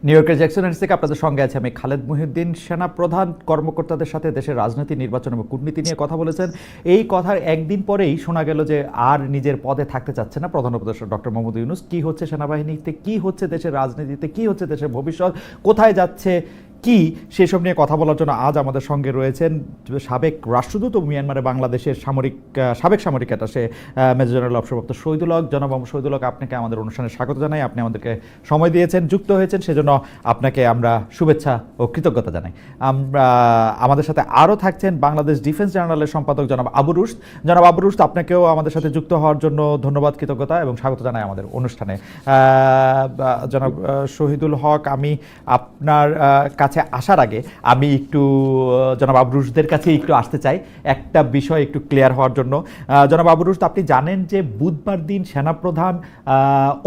New ইয়র্কের Jackson Heights থেকে আপনাদের সঙ্গে আছে আমি খালেদ মহিউদ্দিন। সেনা প্রধান কর্মকর্তাদের সাথে দেশের রাজনীতি, নির্বাচন এবং কূটনীতি নিয়ে কথা বলেছেন। এই কথার একদিন পরেই শোনা গেল যে আর নিজের পদে থাকতে চাচ্ছে না প্রধান উপদেষ্টা ডক্টর মোহাম্মদ ইউনূস। কি হচ্ছে সেনাবাহিনীতে, কি হচ্ছে দেশের রাজনীতিতে, কি হচ্ছে দেশের ভবিষ্যৎ, কোথায় যাচ্ছে কি, সেসব নিয়ে কথা বলার জন্য আজ আমাদের সঙ্গে রয়েছেন সাবেক রাষ্ট্রদূত ও মিয়ানমারে বাংলাদেশের সাবেক সামরিক অ্যাটাশে মেজর জেনারেল অবসরপ্রাপ্ত শহীদুল হক। জনাব শহীদুল হক, আপনাকে আমাদের অনুষ্ঠানে স্বাগত জানাই। আপনি আমাদেরকে সময় দিয়েছেন, যুক্ত হয়েছেন, সেজন্য আপনাকে আমরা শুভেচ্ছা ও কৃতজ্ঞতা জানাই। আমাদের সাথে আরও থাকছেন বাংলাদেশ ডিফেন্স জার্নালের সম্পাদক জনাব আবু রুশদ। জনাব আবু রুশদ, আপনাকেও আমাদের সাথে যুক্ত হওয়ার জন্য ধন্যবাদ, কৃতজ্ঞতা এবং স্বাগত জানাই আমাদের অনুষ্ঠানে। জনাব শহীদুল হক, আমি আপনার কাছে আসার আগে আমি একটু জনাব আবু রুশদের কাছে একটু আসতে চাই একটা বিষয় একটু ক্লিয়ার হওয়ার জন্য। জনাব আবু রুশদ, আপনি জানেন যে বুধবার দিন সেনাপ্রধান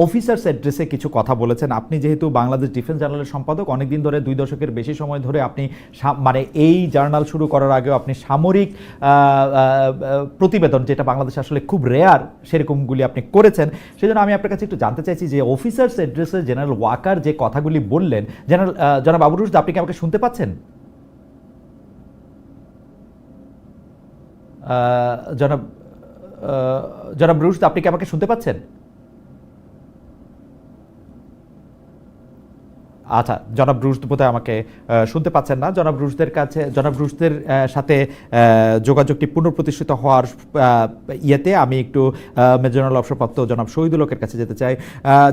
অফিসার্স অ্যাড্রেসে কিছু কথা বলেছেন। আপনি যেহেতু বাংলাদেশ ডিফেন্স জার্নালের সম্পাদক, অনেকদিন ধরে 2 দশকের বেশি সময় ধরে আপনি মানে এই জার্নাল শুরু করার আগেও আপনি সামরিক প্রতিবেদন, যেটা বাংলাদেশে আসলে খুব রেয়ার, সেরকমগুলি আপনি করেছেন। সেজন্য আমি আপনার কাছে একটু জানতে চাইছি যে অফিসার্স অ্যাড্রেসে জেনারেল ওয়াকার যে কথাগুলি বললেন, জনাব আবু রুশদ, আপনি কি আমাকে শুনতে পাচ্ছেন? জনাব জনাব রুশদ, আপনি কি আমাকে শুনতে পাচ্ছেন? আচ্ছা, জনাব রুশদ বোধহয় আমাকে শুনতে পাচ্ছেন না। জনাব রুশদের সাথে যোগাযোগটি পুনঃপ্রতিষ্ঠিত হওয়ার ইয়েতে আমি একটু মেজর জেনারেল অবসরপ্রাপ্ত জনাব শহীদুল হকের কাছে যেতে চাই।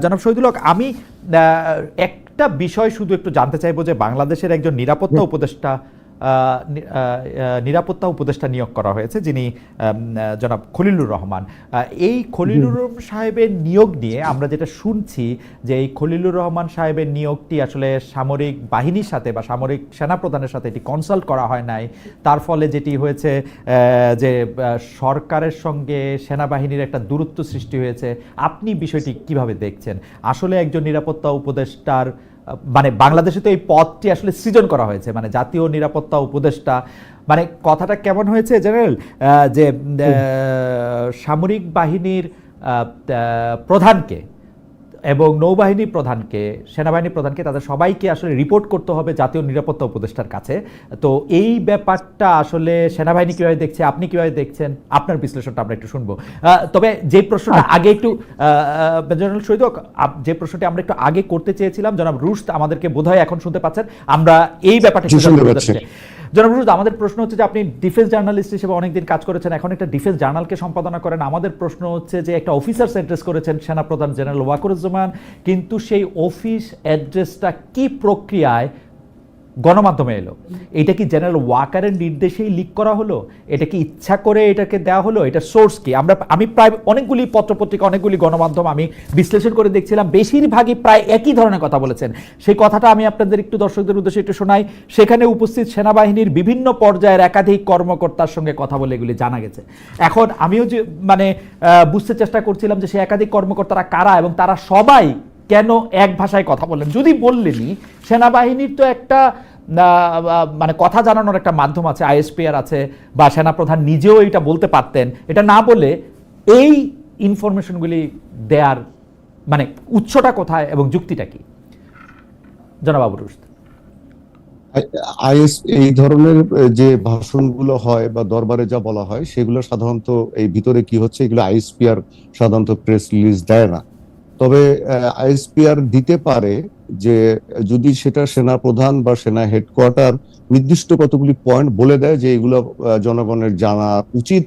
জনাব শহীদুল হক, আমি একটা বিষয় শুধু একটু জানতে চাইবো যে বাংলাদেশের একজন নিরাপত্তা উপদেষ্টা নিয়োগ করা হয়েছে, যিনি জনাব খলিলুর রহমান। এই খলিলুর রহমান সাহেবের নিয়োগ নিয়ে আমরা যেটা শুনছি যে এই খলিলুর রহমান সাহেবের নিয়োগটি আসলে সামরিক বাহিনীর সাথে বা সামরিক সেনাপ্রধানের সাথে এটি কনসাল্ট করা হয় নাই। তার ফলে যেটি হয়েছে যে সরকারের সঙ্গে সেনাবাহিনীর একটা দূরত্ব সৃষ্টি হয়েছে। আপনি বিষয়টি কিভাবে দেখছেন? আসলে একজন নিরাপত্তা উপদেষ্টার মানে বাংলাদেশে তো এই পদটি আসলে সৃজন করা হয়েছে, মানে জাতীয় নিরাপত্তা উপদেষ্টা, মানে কথাটা কেমন হয়েছে জেনারেল, যে সামরিক বাহিনীর প্রধানকে এবং নৌবাহিনী প্রধানকে, সেনাবাহিনী প্রধানকে, তাদের সবাইকে আসলে রিপোর্ট করতে হবে জাতীয় নিরাপত্তা উপদেষ্টার কাছে। তো এই ব্যাপারটা আসলে সেনাবাহিনী কীভাবে দেখছে, আপনি কীভাবে দেখছেন, আপনার বিশ্লেষণটা আমরা একটু শুনবো। তবে যে প্রশ্নটা আগে একটু জেনারেল শহীদ, যে প্রশ্নটি আমরা একটু আগে করতে চেয়েছিলাম, জনাব রুশদ আমাদেরকে বোধহয় এখন শুনতে পাচ্ছেন, আমরা এই ব্যাপারটা জনাব রুশদ, আমাদের প্রশ্ন হচ্ছে যে আপনি ডিফেন্স জার্নালিস্ট হিসেবে অনেকদিন কাজ করেছেন, এখন একটা ডিফেন্স জার্নালকে সম্পাদনা করেন। আমাদের প্রশ্ন হচ্ছে যে একটা অফিসার্স অ্যাড্রেস করেছেন সেনাপ্রধান জেনারেল ওয়াকারুজ্জামান, কিন্তু সেই অফিস অ্যাড্রেসটা কি প্রক্রিয়ায় গণমাধ্যমে এলো? এটা কি জেনারেল ওয়াকারের নির্দেশেই লিক করা হলো? এটা কি ইচ্ছা করে এটাকে দেওয়া হলো? এটার সোর্স কি? আমি প্রায় অনেকগুলি পত্রপত্রিকা, অনেকগুলি গণমাধ্যম আমি বিশ্লেষণ করে দেখছিলাম, বেশিরভাগই প্রায় একই ধরনের কথা বলেছেন। সেই কথাটা আমি আপনাদের একটু দর্শকদের উদ্দেশ্যে একটু শোনাই। সেখানে উপস্থিত সেনাবাহিনীর বিভিন্ন পর্যায়ের একাধিক কর্মকর্তার সঙ্গে কথা বলে এগুলি জানা গেছে। এখন আমিও যে মানে বুঝতে চেষ্টা করছিলাম যে সেই একাধিক কর্মকর্তারা কারা এবং তারা সবাই কেন এক ভাষায় কথা বললেন। যদি বললেনই, সেনাবাহিনীর তো একটা মানে কথা জানানোর একটা মাধ্যম আছে, আইএসপিআর আছে, বা সেনাপ্রধান নিজেও এটা বলতে পারতেন। এটা না বলে এই ইনফরমেশনগুলি দেয়ার মানে উৎসটা কোথায় এবং যুক্তিটা কি? জনাব আবু রুশদ। এই ধরনের যে ভাষণগুলো হয় বা দরবারে যা বলা হয় সেগুলো সাধারণত এই ভিতরে কি হচ্ছে, এগুলো আইএসপিআর সাধারণত প্রেস রিলিজ দেয় না। তবে আইএসপিআর দিতে পারে যে যদি সেটা সেনা প্রধান বা সেনা হেডকোয়ার্টার নির্দিষ্ট কতগুলি পয়েন্ট বলে দেয় যে এগুলো জনগণের জানা উচিত,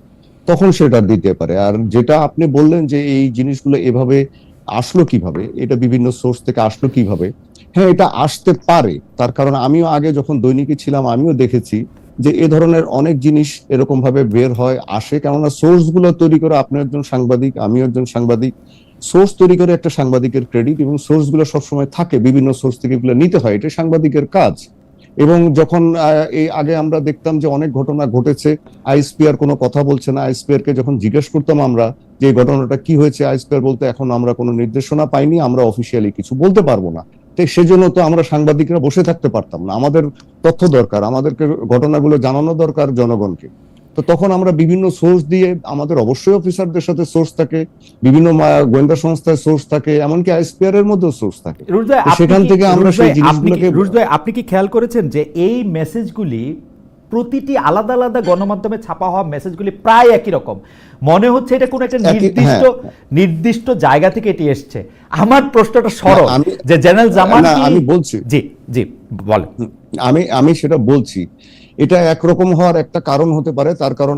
তখন সেটা দিতে পারে। আর যেটা আপনি বললেন যে এই জিনিসগুলো এভাবে আসলো কিভাবে, এটা বিভিন্ন সোর্স থেকে আসলো কিভাবে, হ্যাঁ এটা আসতে পারে। তার কারণ আমিও আগে যখন দৈনিকে ছিলাম আমিও দেখেছি যে এ ধরনের অনেক জিনিস এরকম ভাবে বের হয় আসে। কেননা সোর্স গুলো তৈরি করে, আপনি একজন সাংবাদিক, আমিও একজন সাংবাদিক, সোর্স তৈরি করে একটা সাংবাদিকের ক্রেডিট, এবং সোর্স গুলো সবসময় থাকে, বিভিন্ন সোর্স থেকে এগুলো নিতে হয়, এটা সাংবাদিকের কাজ। এবং যখন এই আগে আমরা দেখতাম যে অনেক ঘটনা ঘটেছে, আইএসপিআর কোনো কথা বলছে না, আইএসপিআর কে যখন জিজ্ঞেস করতাম আমরা যে ঘটনাটা কি হয়েছে, আইএসপিআর বলতে এখন আমরা কোনো নির্দেশনা পাইনি, আমরা অফিসিয়ালি কিছু বলতে পারবো না। তাই সেজন্য তো আমরা সাংবাদিকরা বসে থাকতে পারতাম না, আমাদের তথ্য দরকার, আমাদেরকে ঘটনাগুলো জানানো দরকার জনগণকে। তো তখন আমরা বিভিন্ন সোর্স দিয়ে, আমাদের অবশ্যই অফিসারদের সাথে সোর্স থাকে, বিভিন্ন গোয়েন্দা সংস্থায় সোর্স থাকে, এমনকি আইএসপিআর এর মধ্যেও সোর্স থাকে। সেখান থেকে আমরা সেই জিনিসগুলোকে, রুশ ভাই, আপনি কি খেয়াল করেছেন যে এই মেসেজগুলি প্রতিটি আলাদা আলাদা গণমাধ্যমে ছাপা হওয়া মেসেজগুলি প্রায় একই রকম, মনে হচ্ছে এটা কোনো একটা নির্দিষ্ট জায়গা থেকে এটি এসছে। আমার প্রশ্নটা সরল, যে জেনারেল জামান আমি বলছি, জি জি বলেন। আমি সেটা বলছি, এটা একরকম হওয়ার একটা কারণ হতে পারে। তার কারণ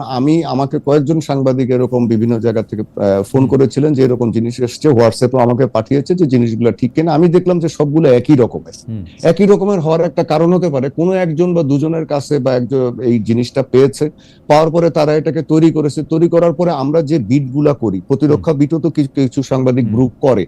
আমাকে কয়েকজন সাংবাদিক এরকম বিভিন্ন জায়গা থেকে ফোন করেছিলেন যে এরকম জিনিস এসছে, হোয়াটসঅ্যাপে আমাকে পাঠিয়েছে যে জিনিসগুলো ঠিক কিনা। আমি দেখলাম যে সবগুলো একই রকমের হওয়ার একটা কারণ হতে পারে কোনো একজন বা দুজনের কাছে বা একজন এই জিনিসটা পেয়েছে, পাওয়ার পরে তারা এটাকে তৈরি করেছে। তৈরি করার পরে আমরা যে বিটগুলা করি, প্রতিরক্ষা বিটও তো কিছু সাংবাদিক গ্রুপ করে,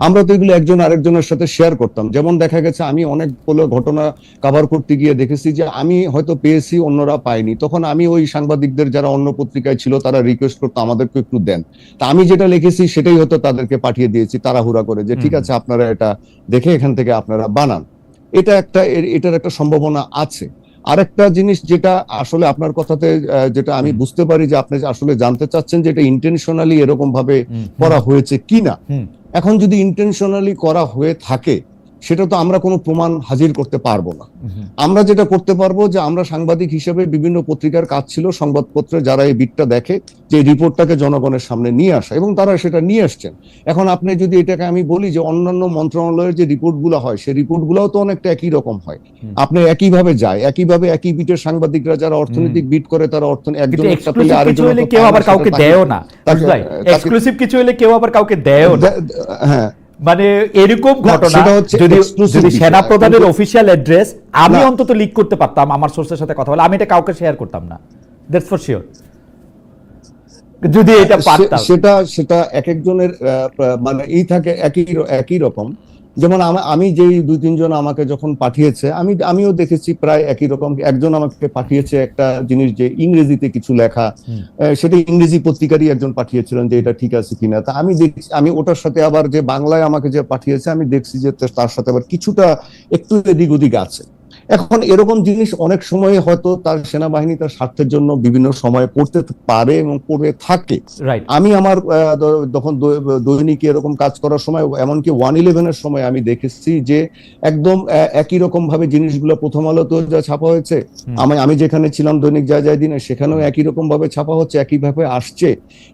আমরা তো এগুলো একজন আরেকজনের সাথে শেয়ার করতাম। যেমন দেখা গেছে আমি অনেকগুলো ঘটনা কভার করতে গিয়ে দেখেছি যে আমি হয়তো পেয়েছি, অন্যরা পায়নি, তখন আমি ওই সাংবাদিকদের যারা অন্য পত্রিকায় ছিল তারা রিকোয়েস্ট করতো আমাদেরকে একটু দেন, তা আমি যেটা লিখেছি সেটাই হয়তো তাদেরকে পাঠিয়ে দিয়েছি তাড়াহুড়া করে, যে ঠিক আছে আপনারা এটা দেখে এখান থেকে আপনারা বানান। এটার একটা সম্ভাবনা আছে। আরেকটা জিনিস যেটা আসলে আপনার কথাতে যেটা আমি বুঝতে পারি যে আপনি আসলে জানতে চাচ্ছেন যে এটা ইন্টেনশনালি এরকম ভাবে করা হয়েছে কিনা। এখন যদি ইন্টেনশনালি করা হয়ে থাকে সেটা তো আমরা কোনো প্রমাণ হাজির করতে পারবো না। আমরা যেটা করতে পারবো যে আমরা সাংবাদিক হিসেবে বিভিন্ন পত্রিকার কাজ ছিল, সংবাদপত্রে যারা এই বিটটা দেখে, যে রিপোর্টটাকে জনগণের সামনে নিয়ে আসা, এবং তারা সেটা নিয়ে আসছেন। এখন আপনি যদি এটাকে আমি বলি যে অন্যান্য মন্ত্রণালয়ের যে রিপোর্টগুলো হয় সেই রিপোর্টগুলোও তো অনেকটা একই রকম হয়, আপনি একইভাবে যায়, একইভাবে একই বিটের সাংবাদিকরা যারা অর্থনৈতিক বিট করে তারা একজন একটা পেলে আরেকজন, কেউ আবার কাউকে দেয়ও না, এক্সক্লুসিভ কিছু হলে কেউ আবার কাউকে দেয়ও না। হ্যাঁ, মানে এরকম ঘটনা যদি সেনা প্রধানের অফিসিয়াল অ্যাড্রেস আমি অন্তত লিক করতে পারতাম আমার সোর্সের সাথে কথা বলে, আমি এটা কাউকে শেয়ার করতাম না, দ্যাটস ফর শিওর। যদি এটা পারতাম, সেটা এক একজনের মানে এই থাকে একই রকম। যেমন আমি যে 2-3 জন আমাকে যখন পাঠিয়েছে, আমিও দেখেছি প্রায় একই রকম। একজন আমাকে পাঠিয়েছে একটা জিনিস যে ইংরেজিতে কিছু লেখা, সেটা ইংরেজি পত্রিকারই একজন পাঠিয়েছিলেন যে এটা ঠিক আছে কিনা। তা আমি ওটার সাথে আবার যে বাংলায় আমাকে যে পাঠিয়েছে আমি দেখছি যে তার সাথে আবার কিছুটা একটু এদিক ওদিক আছে। এখন এরকম জিনিস অনেক সময় হয়তো তার সেনাবাহিনী তার স্বার্থের জন্য বিভিন্ন সময় করতে পারে এবং করে থাকে। আমি আমার তখন দৈনিকে এরকম কাজ করার সময়, এমনকি 111-এর সময় আমি দেখেছি যে একদম একই রকম ভাবে জিনিসগুলো প্রথম আলোতে যা ছাপা হয়েছে, আমি যেখানে ছিলাম দৈনিক যায় দিনে, সেখানেও একই রকম ভাবে ছাপা হচ্ছে, একইভাবে আসছে,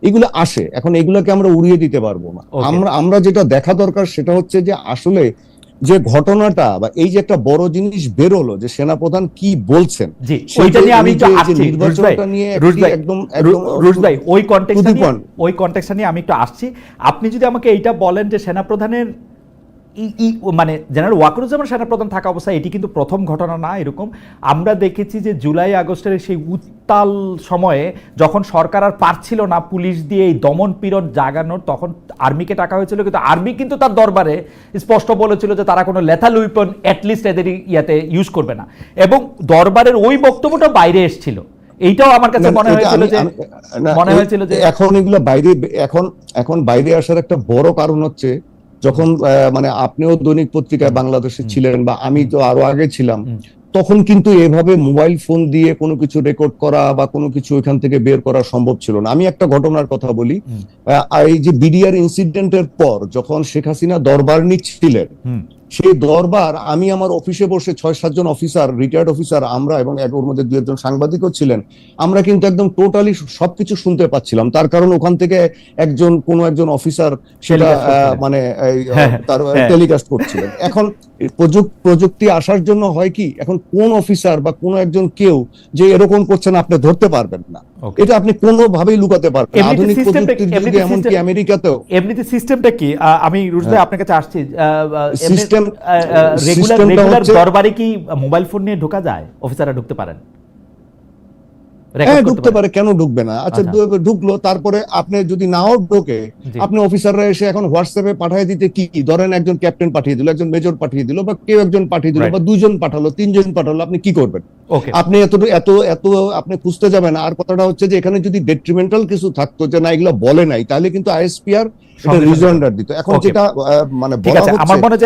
এগুলো আসে। এখন এগুলোকে আমরা উড়িয়ে দিতে পারবো না। আমরা যেটা দেখা দরকার সেটা হচ্ছে যে আসলে যে ঘটনাটা বা এই যে একটা বড় জিনিস বেরোলো যে সেনাপ্রধান কি বলছেন, সেইটা নিয়ে আমি একটু আসছি রুশ ভাই, ওই কনটেক্সট নিয়ে আমি একটু আসছি। আপনি যদি আমাকে এইটা বলেন যে সেনাপ্রধানের মানে জেনারেল ওয়াকারুজ্জামান সেনাপ্রধান থাকা অবস্থায় এটি কিন্তু প্রথম ঘটনা না। এরকম আমরা দেখেছি যে জুলাই আগস্টের সেই উত্তাল সময়ে যখন সরকার আর পারছিল না পুলিশ দিয়ে এই দমন পীড়ন জাগানোর, তখন আর্মিকে টাকা হয়েছিল, কিন্তু আর্মি কিন্তু তার দরবারে স্পষ্ট বলেছিল যে তারা কোনো লেথাল উইপন অ্যাটলিস্ট এদের ইয়াতে ইউজ করবে না, এবং দরবারের ওই বক্তব্যটা বাইরে এসেছিল। এইটাও আমার কাছে মনে হয়েছিল যে এখন এগুলো এখন বাইরে আসার একটা বড় কারণ হচ্ছে যখন মানে আপনিও দৈনিক পত্রিকায় বাংলাদেশে ছিলেন বা আমি তো আরো আগে ছিলাম, তখন কিন্তু এভাবে মোবাইল ফোন দিয়ে কোনো কিছু রেকর্ড করা বা কোনো কিছু ওইখান থেকে বের করা সম্ভব ছিল না। আমি একটা ঘটনার কথা বলি, এই যে বিডিআর ইনসিডেন্টের পর যখন শেখ হাসিনা দরবার নিচ্ছিলেন, সেই দরবার আমি আমার অফিসে বসে 6-7 জন অফিসার, রিটায়ার্ড অফিসার আমরা, এবং ওর মধ্যে 2-1 সাংবাদিকও ছিলেন, আমরা কিন্তু একদম টোটালি সবকিছু শুনতে পাচ্ছিলাম। তার কারণ ওখান থেকে কোনো একজন অফিসার সেটা মানে তার টেলিকাস্ট করছিলেন। এখন প্রযুক্তি আসার জন্য হয় কি, এখন কোন অফিসার বা কোন একজন কেউ যে এরকম করছেন আপনি ধরতে পারবেন না, এটা আপনি কোনোভাবেই লুকাতে পারবেন না। আধুনিক প্রযুক্তির যুগে এমনকি আমেরিকাতেও এমনিতে সিস্টেমটা কি, আমি রুশ ভাই আপনার কাছে আসছি, রেগুলার দরবারে কি মোবাইল ফোন নিয়ে ঢোকা যায়? অফিসাররা ঢুকতে পারেন? ঢুকতে পারে, কেন ঢুকবে না? আচ্ছা, ঢুকলো, তারপরে আপনি যদি নাও ঢোকে, আপনি অফিসাররা এসে এখন হোয়াটসঅ্যাপে পাঠিয়ে দিতে কি, ধরেন একজন ক্যাপ্টেন পাঠিয়ে দিল, একজন মেজর পাঠিয়ে দিল, বা কেউ একজন পাঠিয়ে দিল, বা 2 জন পাঠালো, 3 জন পাঠালো, আপনি কি করবেন? ওকে, আপনি এত এত এত আপনি খুঁজতে যাবেন। আর কথাটা হচ্ছে যে এখানে যদি ডেট্রিমেন্টাল কিছু থাকতো যে না এগুলো বলে নাই, তাহলে কিন্তু আইএসপিআর এটা রিজয়েন্ডার দিত। এখন ওকে, যেটা মানে ঠিক বলা আছে। হচ্ছে আমার মনে হয়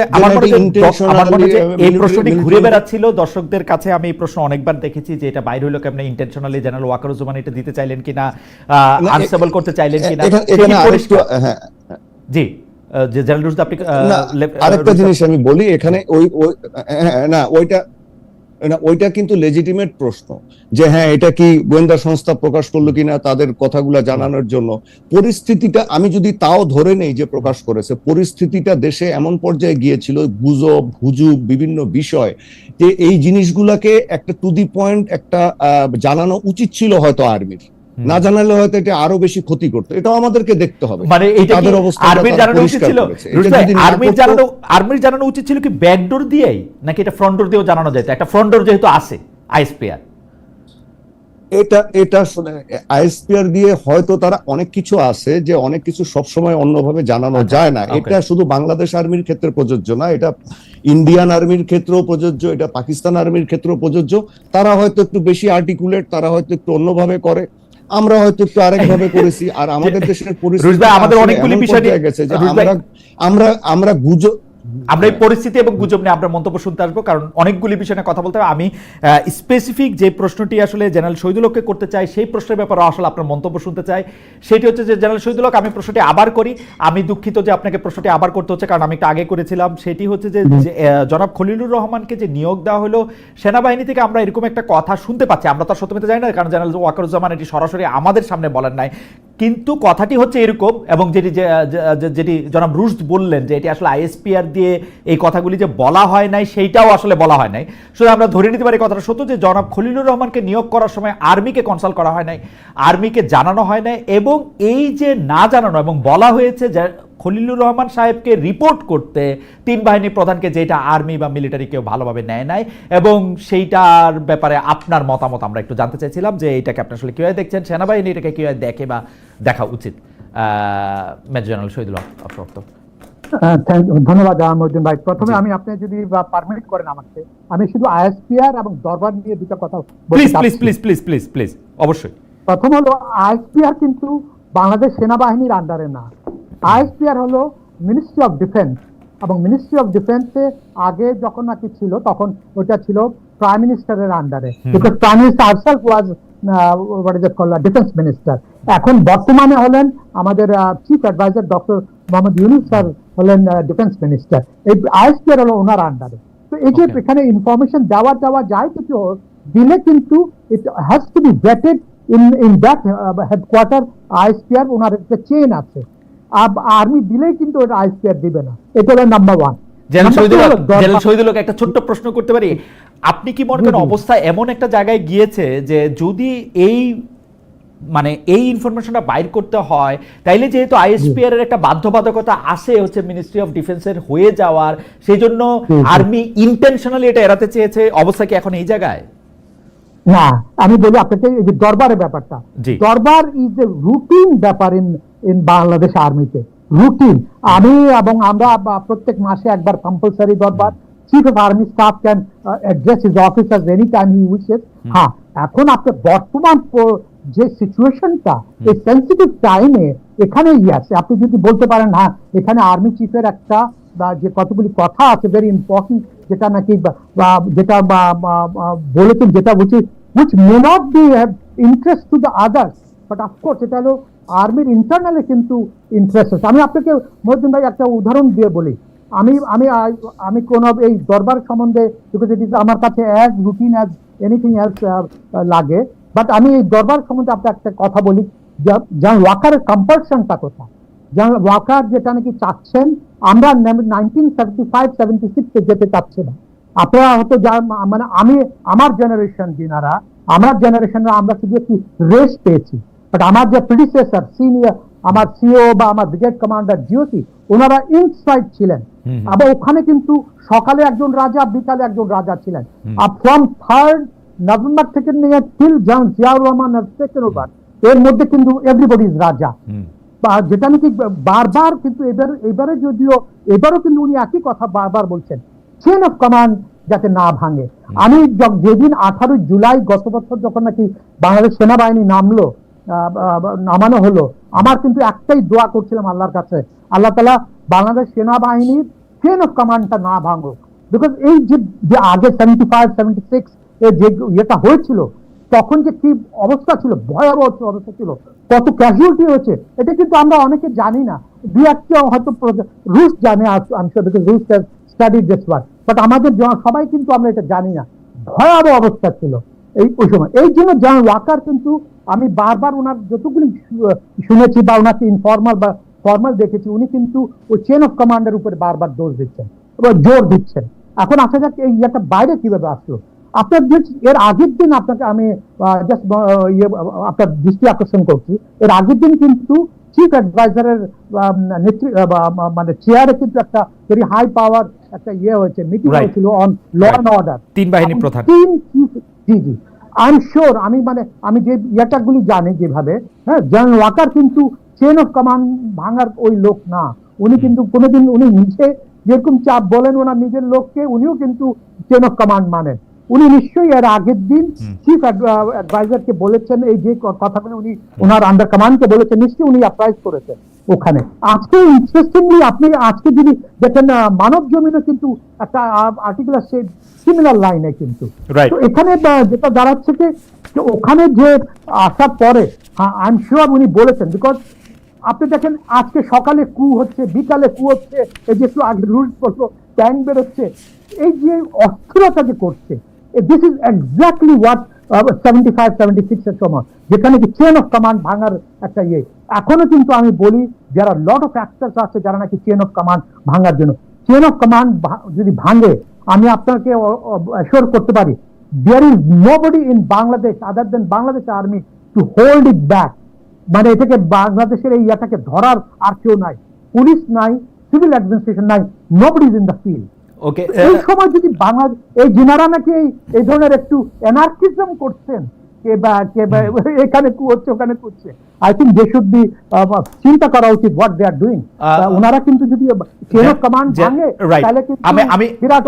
যে এই প্রশ্নটি ঘুরে ইন্টেনশনালি বেড়াচ্ছিল দর্শকদের কাছে। আমি এই প্রশ্ন অনেকবার দেখেছি যে এটা বাইরে হলো কেমন, ইন্টেনশনালি জেনারেল ওয়াকারুজ্জামান এটা দিতে চাইলেন কিনা, আনস্টেবল করতে চাইলেন কিনা, এখানে আরেকটু পরিষ্কার। হ্যাঁ জি, যে জেনারেল রুশদ আপনি না আরেকটা জিনিস আমি বলি এখানে না ওইটা কিন্তু লেজিটিমেট প্রশ্ন যে হ্যাঁ এটা কি গোয়েন্দা সংস্থা প্রকাশ করলো কিনা তাদের কথাগুলা জানানোর জন্য। পরিস্থিতিটা আমি যদি তাও ধরে নেই যে প্রকাশ করেছে, পরিস্থিতিটা দেশে এমন পর্যায়ে গিয়েছিল, গুজব হুজুগ বিভিন্ন বিষয়, যে এই জিনিসগুলাকে একটা টু দি পয়েন্ট একটা জানানো উচিত ছিল হয়তো আর্মির। না জানালে হয়তো এটা আরো বেশি ক্ষতি করতো। এটাও আমাদেরকে দেখতে হবে। মানে এটা তাদের কি অবস্থা আর্মির জানানো উচিত ছিল? আর্মির জানানো উচিত ছিল কি ব্যাকডোর দিয়েই, নাকি এটা ফ্রন্ট ডোর দিয়েও জানানো যেত? একটা ফ্রন্ট ডোর যেহেতু আছে আইএসপিআর, এটা আইএসপিআর দিয়ে হয়তো তারা অনেক কিছু আছে যে অনেক কিছু সবসময় অন্যভাবে জানানো যায় না। এটা শুধু বাংলাদেশ আর্মির ক্ষেত্রে প্রযোজ্য না, এটা ইন্ডিয়ান আর্মির ক্ষেত্রেও প্রযোজ্য, এটা পাকিস্তান আর্মির ক্ষেত্রেও প্রযোজ্য। তারা হয়তো একটু বেশি আর্টিকুলেট, তারা হয়তো একটু অন্যভাবে করে, আমরা হয়তো একটু আরেকভাবে করেছি। আর আমাদের দেশের পরিস্থিতি আমাদের অনেকগুলি বিষয় গেছে যে আমরা গুজব, আমরা এই পরিস্থিতি এবং গুজব নিয়ে আপনার মন্তব্য শুনতে আসবো, কারণ অনেকগুলি বিষয় নিয়ে কথা বলতে হবে। আমি স্পেসিফিক যে প্রশ্নটি আসলে জেনারেল শহীদুল হককে করতে চাই, সেই প্রশ্নের ব্যাপারে আসলে আপনার মন্তব্য শুনতে চাই। সেটি হচ্ছে যে জেনারেল শহীদুল হক, আমি প্রশ্নটি আবার করি। আমি দুঃখিত যে আপনাকে প্রশ্নটি আবার করতে হচ্ছে, কারণ আমি একটু আগে করেছিলাম। সেটি হচ্ছে যে জনাব খলিলুর রহমানকে যে নিয়োগ দেওয়া হলো সেনাবাহিনী থেকে, আমরা এরকম একটা কথা শুনতে পাচ্ছি। আমরা তার সত্যমিতে জানি না, কারণ জেনারেল ওয়াকারুজ্জামান এটি সরাসরি আমাদের সামনে বলেন নাই, কিন্তু কথাটি হচ্ছে এরকম। এবং যেটি জনাব রুশদ বললেন যে এটি আসলে আইএসপিআর দিয়ে এই কথাগুলি যে বলা হয় নাই, সেইটাও আসলে বলা হয় নাই। শুধু আমরা ধরে নিতে পারি কথাটা সত্য যে জনাব খলিলুর রহমানকে নিয়োগ করার সময় আর্মিকে কনসাল্ট করা হয় নাই, আর্মিকে জানানো হয় নাই। এবং এই যে না জানানো এবং বলা হয়েছে যে খলিলুর রহমান সাহেবকে রিপোর্ট করতে তিন বাহিনী প্রধানকে, যেটা আর্মি বা মিলিটারি কেউ ভালোভাবে নেয় নাই। এবং সেইটার ব্যাপারে আপনার মতামত আমরা একটু জানতে চাইছিলাম যে এইটাকে আপনি আসলে কীভাবে দেখছেন, সেনাবাহিনী এটাকে কীভাবে দেখে বা দেখা উচিত। মেজর জেনারেল শহীদুল হক। ধন্যবাদ মহিউদ্দিন ভাই। প্রথমে আমি, আপনি যদি পারমিট করেন আমাকে, আমি শুধু আইএসপিআর এবং দরবার নিয়ে দুটো কথা প্লিজ অবশ্যই। প্রথম হলো, আইএসপিআর কিন্তু বাংলাদেশ সেনাবাহিনীর আন্ডারে না। আইএসপিআর হলো মিনিস্ট্রি অফ ডিফেন্স, এবং মিনিস্ট্রি অফ ডিফেন্সে আগে যখন নাকি ছিল তখন ওটা ছিল প্রাইম মিনিস্টারের আন্ডারে, because prime minister herself was defence minister. এখন বর্তমানে হলেন আমাদের chief adviser doctor Muhammad Yunus sir হলেন ডিফেন্স মিনিস্টার। এই আইএসপিআর হলো ওনার আন্ডারে। তো এই যে এখানে ইনফরমেশন দেওয়া যায় কিছু দিলে, কিন্তু it has to be vetted in that headquarter ISPR. ওনার একটা চেইন আছে, আর্মি দিলেই কিন্তু ওটা আইএসপিআর দিবে না। এটা হলো নাম্বার ওয়ান। জেনারেল শহীদুল হক, একটা ছোট্ট প্রশ্ন করতে পারি? আপনি কি মনে করেন অবস্থা এমন একটা জায়গায় গিয়েছে যে যদি এই ইনফরমেশনটা বাইর করতে হয়, তাইলে যেহেতু আইএসপিআর এর একটা বাধ্যবাধকতা আসে হচ্ছে মিনিস্ট্রি অফ ডিফেন্সের হয়ে যাওয়ার, সেই জন্য আর্মি ইন্টেনশনালি এটা এড়াতে চেয়েছে, অবস্থা কি এখন এই জায়গায়? না, আমি বলি আপনাকে, এই যে দরবারের ব্যাপারটা, দরবার ইজ এ রুটিন ব্যাপার ইন বাংলাদেশ আর্মিতে, রুটিন। আমি এবং আমরা প্রত্যেক মাসে একবার কম্পালসারি দরবার, chief of army staff can address his officers any time he wishes. হ্যাঁ, এখন আপনি বর্তমান যে সিচুয়েশনটা, এই সেন্সিটিভ টাইমে এখানে আছে, আপনি যদি বলতে পারেন হ্যাঁ এখানে আর্মি চিফের একটা যে কতগুলি কথা আছে ভেরি ইম্পর্টেন্ট, যেটা নাকি যেটা বলেছেন, যেটা which may not be have interest to the others, but of course এটা হলো আর্মির ইন্টারনালে কিন্তু ইন্টারেস্ট আছে। আমি আপনাকে মহিউদ্দিন ভাই একটা উদাহরণ দিয়ে বলি। আমি কোন এই দরবার সম্বন্ধে, বিকজ ইট ইজ আমার কাছে as routine as anything else লাগে, বাট আমি এই দরবার সম্বন্ধে আপনার একটা কথা বলি। যেমন ওয়াকারের কম্পালশনটা কোথায়, যেমন ওয়াকার যেটা নাকি চাচ্ছেন, আমরা 1975-76 যেতে চাচ্ছি না। আপনারা হয়তো মানে আমার জেনারেশন যিনারা, আমার জেনারেশনরা আমরা শুধু একটু রেস্ট পেয়েছি, বাট আমার যে প্রিডিসেসর সিনিয়র, আমার সিও বা আমার ব্রিগেড কমান্ডার জিওসি, ওনারা ইনসাইড ছিলেন। আবার ওখানে কিন্তু সকালে একজন রাজা, বিকালে একজন রাজা ছিলেন। আর ফ্রম 3rd নভেম্বর থেকে নিয়ে till Ziaur Rahman taken over, এর মধ্যে কিন্তু এভরিবডি ইজ রাজা, যেটা নাকি বারবার কিন্তু এবারে যদিও এবারও কিন্তু উনি একই কথা বারবার বলছেন, চেইন অফ কমান্ড যাতে না ভাঙে। আমি যেদিন 18 জুলাই গত বছর যখন নাকি বাংলাদেশ সেনাবাহিনী নামানো হলো, আমার কিন্তু একটাই দোয়া করছিলাম আল্লাহর কাছে, আল্লাহ তাআলা বাংলাদেশ সেনাবাহিনীর চেন অফ কমান্ডটা না ভাঙুক। বিকজ এই যে আগে 75-76 যে ইয়েটা হয়েছিল, তখন যে কি অবস্থা ছিল, ভয়াবহ অবস্থা ছিল, কত ক্যাজুয়ালিটি হয়েছে, এটা কিন্তু আমরা অনেকে জানি না। দু একটা হয়তো রুশ জানে, রুশ স্টাডি দিস ওয়ার্ড, বাট আমাদের সবাই কিন্তু আমরা এটা জানি না। ভয়াবহ অবস্থা ছিল ওই সময়। এই জন্য জেনারেল ওয়াকার কিন্তু আমি বারবার ওনার যতগুলি শুনেছি বা ওনাকে ইনফর্মাল বা ফর্মাল দেখেছি, উনি কিন্তু ওই চেন অফ কমান্ডের উপরে বারবার জোর দিচ্ছেন। এখন আসা যাক এই ইয়েটা বাইরে কিভাবে আসলো। আপনার এর আগের দিন আপনাকে আমি জাস্ট আপনার দৃষ্টি আকর্ষণ করছি, এর আগের দিন কিন্তু চিফ অ্যাডভাইজারের মানে চেয়ারে কিন্তু একটা ভেরি হাই পাওয়ার একটা হয়েছে, মিটিং হয়েছিল অন ল অ্যান্ড অর্ডার, 3 বাহিনী প্রধান। জি আই এম শিওর, আমি যে ইয়েটাগুলি জানি যেভাবে, হ্যাঁ, জেনারেল ওয়াকার কিন্তু চেন অফ কমান্ড ভাঙার ওই লোক না। উনি কিন্তু কোনোদিন উনি নিজে যেরকম চাপ বলেন ওনার নিজের লোককে, উনিও কিন্তু চেন অফ কমান্ড মানেন। উনি নিশ্চয়ই এর আগের দিন চিফ অ্যাডভাইজারকে বলেছেন, এই যে কথাগুলো উনি ওনার আন্ডার কমান্ডকে বলেছেন, নিশ্চয়ই উনি অ্যাপ্রাইজ করেছেন ওখানে। আজকে ইন্টারেস্টিংলি আপনি আজকে যদি দেখেন মানব জমিনে কিন্তু একটা আর্টিকেল আছে সিমিলার লাইনে কিন্তু। তো এখানে যেটা দাঁড়াচ্ছে যে ওখানে যে আসার পরে আই এম শিওর উনি বলেছেন, বিকজ আপনি দেখেন আজকে সকালে কু হচ্ছে, বিকালে কু হচ্ছে, এই যে একটু আগে রুলস করলো ট্যাঙ্ক বেরোচ্ছে, এই যে অস্থিরতা যে করছে, দিস ইজ এক্স্যাক্টলি হোয়াট 75-76 এর সময়, যেখানে কি চেন অফ কমান্ড ভাঙার একটা এখনো কিন্তু আমি বলি যারা লট অফ ফ্যাক্টরস আছে যারা নাকি চেন অফ কমান্ড ভাঙার জন্য, চেন অফ কমান্ড যদি ভাঙে, আমি আপনাকে অ্যাসিওর করতে পারি there is nobody in Bangladesh other than Bangladesh army to hold it back. মানে এটাকে বাংলাদেশের এই ইয়াটাকে ধরার আর কেউ নাই, পুলিশ নাই, সিভিল অ্যাডমিনিস্ট্রেশন নাই, nobody is in the field. Okay, এই সময় যদি বাংলাদেশ এই যিনারা নাকি এই ধরনের একটু এনার্কিজম করছেন, এখানে কু হচ্ছে ওখানে করছে, I think they should be চিন্তা করা উচিত হোয়াট দে আর ডুইং। ওনারা কিন্তু যদি চেন অফ কমান্ড ভাঙে তাহলে কিন্তু বিরাট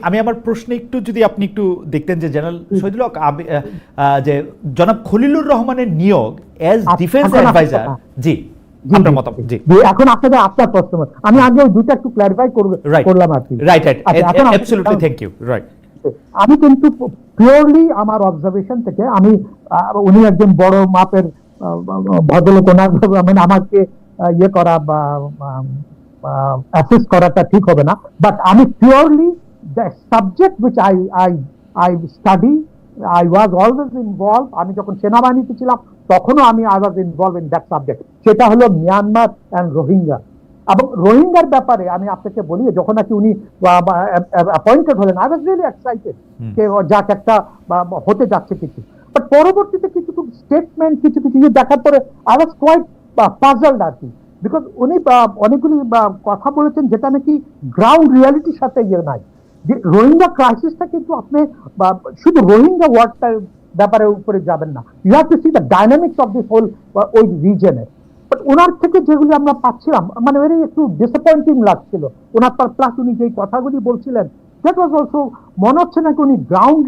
আমি আমার প্রশ্নে একটু যদি আপনি একটু দেখতেন যে জেনারেল শহীদুল হক, যে জনাব খলিলুর রহমানের নিয়োগ অ্যাজ ডিফেন্স অ্যাডভাইজার, জি আপনার মতামত। জি, এখন আপনার প্রশ্ন আমি আগে ওই দুটো একটু ক্ল্যারিফাই করলাম আর কি। Right, absolutely, thank you. Right, আমি কিন্তু পিওরলি আমার অবজারভেশন থেকে, আমি উনি একজন বড় মাপের ভদ্রলোক, ওনার মানে আমাকে করা বা অ্যাসেস করাটা ঠিক হবে না, বাট আমি purely the subject which I study, I was always involve. আমি যখন সেনাবাহিনীতে ছিলাম তখনও I was involve in that subject, সেটা হলো মিয়ানমার অ্যান্ড রোহিঙ্গা। এবং রোহিঙ্গার ব্যাপারে আমি আপনাকে বলি, যখন নাকি উনি অ্যাপয়েন্টেড হলেন, আই ওয়াজ রিয়েলি এক্সাইটেড যে যাক একটা হতে যাচ্ছে কিছু, বাট পরবর্তীতে কিছু স্টেটমেন্ট কিছু দেখার পরে আই ওয়াজ কোয়াইট পাজলড আর কি, বিকজ উনি অনেকগুলি কথা বলেছেন যেটা নাকি গ্রাউন্ড রিয়ালিটির সাথে নাই। যে রোহিঙ্গা ক্রাইসিসটা কিন্তু আপনি শুধু রোহিঙ্গা ওয়ার্ডটার ব্যাপারে উপরে যাবেন না, you have to see the dynamics of this whole ওই রিজনের। বাট ওনার থেকে যেগুলি আমরা পাচ্ছিলাম, মানে ওই একটু ডিসঅ্যাপয়েন্টিং লাগছিল ওনার, প্লাস উনি যে কথাগুলি বলছিলেন দ্যাট ওয়াজ অলসো মনে হচ্ছে নাকি উনি গ্রাউন্ড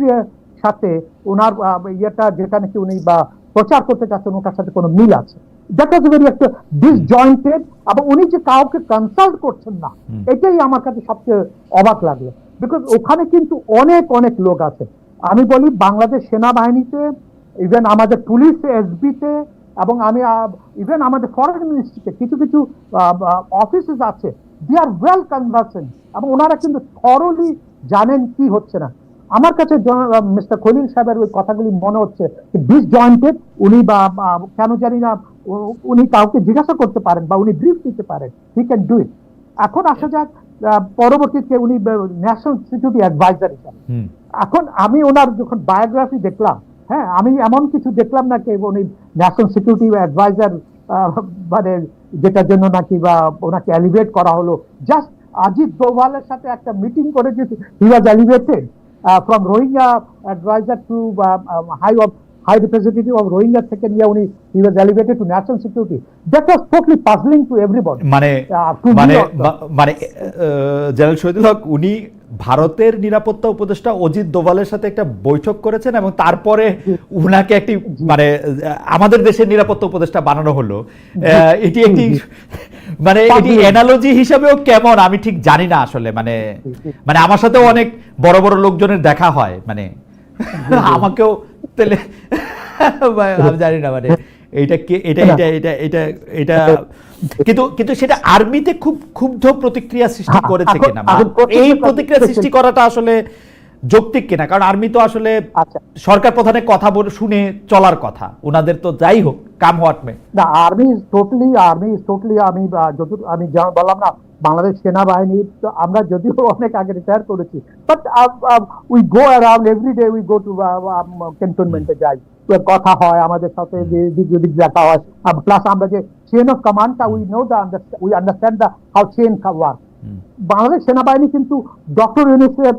সাথে ওনার ইয়েটা যেটা নাকি উনি বা প্রচার করতে চাচ্ছেন ওটার সাথে কোনো মিল আছে। দ্যাট ওয়াজ ভেরি একটা ডিসজয়েন্টেড, এবং উনি যে কাউকে কনসাল্ট করছেন না, এটাই আমার কাছে সবচেয়ে অবাক লাগলো, বিকজ ওখানে কিন্তু অনেক লোক আছে। আমি বলি বাংলাদেশ সেনাবাহিনীতে, ইভেন আমাদের পুলিশে, এসবিতে, এবং আমি ইভেন আমাদের ফরেন মিনিস্ট্রিতে কিছু অফিসেস আছে, দে আর ওয়েল কনভার্সেন্ট, এবং ওনারা কিন্তু থরলি জানেন কি হচ্ছে না। আমার কাছে মিস্টার খলিল সাহেবের ওই কথাগুলি মনে হচ্ছে ডিসজয়েন্টেড, উনি বা কেন জানি না উনি কাউকে জিজ্ঞাসা করতে পারেন বা উনি ব্রিফ দিতে পারেন, হি ক্যান ডু ইট। এখন আসা যাক পরবর্তীতে উনি ন্যাশনাল সিকিউরিটি অ্যাডভাইজার হিসাবে, এখন আমি ওনার যখন বায়োগ্রাফি দেখলাম, হ্যাঁ, আমি এমন কিছু দেখলাম না কি উনি ন্যাশনাল সিকিউরিটি অ্যাডভাইজার মানে যেটার জন্য নাকি বা ওনাকে এলিভেট করা হলো, জাস্ট অজিত দোভালের সাথে একটা মিটিং করে যে he was elevated from Rohingya adviser to high high representative of Rohingya থেকে নিয়ে উনি he was elevated to national security, that was totally puzzling to everybody. মানে জেনারেল শহীদুল হক উনি ভারতের নিরাপত্তা উপদেষ্টা অজিত দোভালের সাথে একটা বৈঠক করেছেন এবং তারপরে উনাকে একটি মানে আমাদের দেশের নিরাপত্তা উপদেষ্টা বানানো হলো। এটি একটি মানে এটি অ্যানালজি হিসাবেও কেমন আমি ঠিক জানি না আসলে। মানে মানে আমার সাথেও অনেক বড় বড় লোকজনের দেখা হয়, মানে আমাকেও তাহলে আমি জানি না মানে এইটা এটা এটা এটা এটা এটা কিন্তু কিন্তু সেটা আর্মিতে খুব ক্ষুব্ধ প্রতিক্রিয়া সৃষ্টি করেছে কিনা, এই প্রতিক্রিয়া সৃষ্টি করাটা আসলে যৌক্তিক কিনা? কারণ আর্মি তো আসলে সরকার প্রধানের কথা শুনে চলার কথা, ওনাদের তো যাই হোক কাম হোয়াট মে। না, আর্মি ইজ টোটালি আমি আমি বললাম না বাংলাদেশ সেনাবাহিনী, আমরা যদিও অনেক আগে রিটায়ার করেছি, but we go around every day, we go to ক্যান্টনমেন্টে যাই, কথা হয় আমাদের সাথে, দিক দেখা হয়, প্লাস আমরা যে চেইন অফ কমান্ডটা we understand the how chain work. Bangladesh সেনাবাহিনী কিন্তু ডক্টর ইউনূসের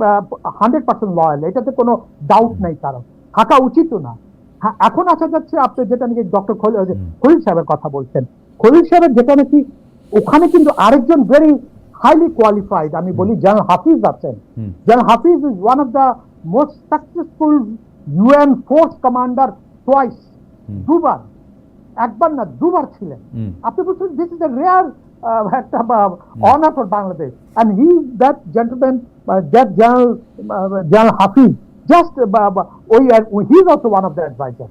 100% লয়াল, এটাতে কোনো ডাউট নেই, কারণ থাকা উচিতও না। হ্যাঁ, এখন আসা যাচ্ছে আপনি যেটা নাকি ডক্টর খলিল সাহেবের কথা বলছেন, খলিল সাহেবের যেটা নাকি ওখানে কিন্তু আরেকজন ভেরি হাইলি কোয়ালিফাইড, আমি বলি জেনারেল হাফিজ আছেন। General Hafiz is one of the most successful UN force commander twice, দুবার, একবার না দুবার ছিলেন। আপনি বলছেন দিস ইজ এ রেয়ার একটা honour for Bangladesh, and he that gentleman, that general Hafiz, just he is also one of the adviser.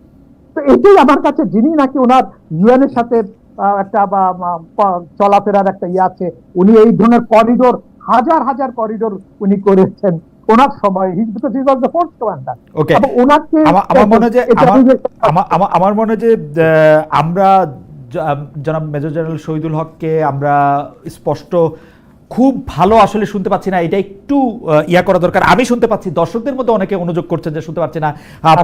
তো এটাই আমার কাছে, যিনি নাকি ওনার ইউএন এর সাথে একটা চলাফেরার একটা ইয়ে আছে, উনি এই ধরনের করিডোর, হাজার হাজার করিডোর উনি করেছেন ওনার সময়, আমার মনে হয় যে আমরা জনাব মেজর জেনারেল শহীদুল হককে আমরা স্পষ্ট খুব ভালো আসলে শুনতে পাচ্ছি না, এটা একটু ইয়া করা দরকার। আমি শুনতে পাচ্ছি, দর্শকদের মধ্যে অনেকে অনুযোগ করছেন যে শুনতে পাচ্ছি না,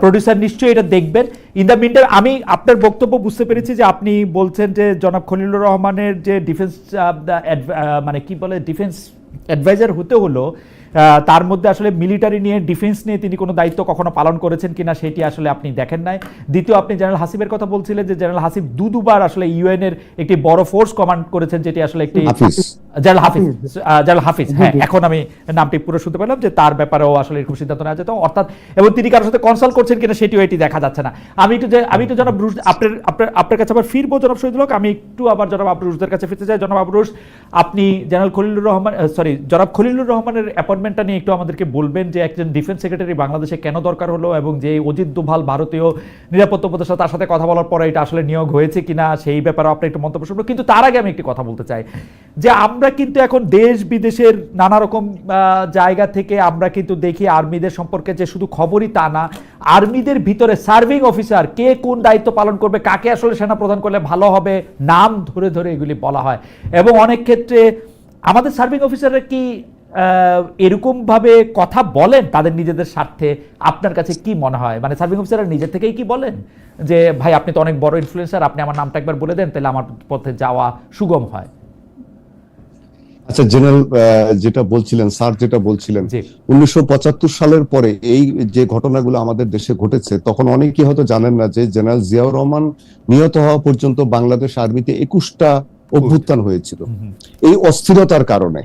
প্রডিউসার নিশ্চয়ই এটা দেখবেন। ইন দ্য মিনটাইম আমি আপনার বক্তব্য বুঝতে পেরেছি যে আপনি বলছেন যে জনাব খলিলুর রহমানের যে ডিফেন্স মানে কি বলে ডিফেন্স অ্যাডভাইজার হতে হলো, তার মধ্যে আসলে মিলিটারি নিয়ে, ডিফেন্স নিয়ে তিনি কোনো দায়িত্ব কখনো পালন করেছেন কিনা সেটি আসলে আপনি দেখেন নাই। দ্বিতীয়, আপনি জেনারেল হাসিবের কথা বলছিলেন যে জেনারেল হাসিব দুবার আসলে ইউএন এর একটি বড় ফোর্স কমান্ড করেছেন, যেটি আসলে একটি জেনারেল হাফিজ, হ্যাঁ এখন আমি নামটি পুরো শুনতে পেলাম, যে তার ব্যাপারেও আসলে এরকম সিদ্ধান্ত নেওয়া যেত, অর্থাৎ এবং তিনি কারোর সাথে কনসাল্ট করছেন কিনা সেটিও এটি দেখা যাচ্ছে না। আমি একটু জনাব আপনার কাছে আবার ফিরবো জনাব শহীদুল হক, আমি একটু আবার জনাব আবরুশদের কাছে ফিরতে চাই। জনাব আবরুশ, আপনি জেনারেল খলিলুর রহমান জনাব খলিলুর রহমানের অ্যাপয়েন্টমেন্টটা নিয়ে একটু আমাদেরকে বলবেন যে একজন ডিফেন্স সেক্রেটারি বাংলাদেশে কেন দরকার হলো, এবং যে অজিত দোভাল ভারতীয় নিরাপত্তা উপদেষ্টা তার সাথে কথা বলার পরে এটা আসলে নিয়োগ হয়েছে কিনা সেই ব্যাপারে আপনি একটু মন্তব্য শুনবো। কিন্তু তার আগে আমি একটি কথা বলতে চাই যে আমরা কিন্তু এখন দেশ বিদেশের নানা রকম জায়গা থেকে আমরা কিন্তু দেখি আর্মিদের সম্পর্কে যে শুধু খবরই তা না, আর্মিদের ভিতরে সার্ভিং অফিসার কে কোন দায়িত্ব পালন করবে, কাকে আসলে সেনা প্রদান করলে ভালো হবে, নাম ধরে ধরে এগুলি বলা হয়। এবং অনেক ক্ষেত্রে আমাদের সার্ভিং অফিসাররা কি এরকম ভাবে কথা বলেন তাদের নিজেদের স্বার্থে? আপনার কাছে কি মনে হয়, মানে সার্ভিং অফিসাররা নিজে থেকেই কি বলেন যে ভাই আপনি তো অনেক বড় ইনফ্লুয়েন্সার, আপনি আমার নামটা একবার বলে দেন তাহলে আমার পথে যাওয়া সুগম হয়? আচ্ছা, জেনারেল যেটা বলছিলেন, স্যার যেটা বলছিলেন, 1975 সালের পরে এই যে ঘটনাগুলো আমাদের দেশে ঘটেছে, তখন অনেকেই হয়তো জানেন না যে জেনারেল জিয়াউর রহমান নিহত হওয়া পর্যন্ত বাংলাদেশ আর্মিতে 21টা অভ্যুত্থান হয়েছিল। এই অস্থিরতার কারণে,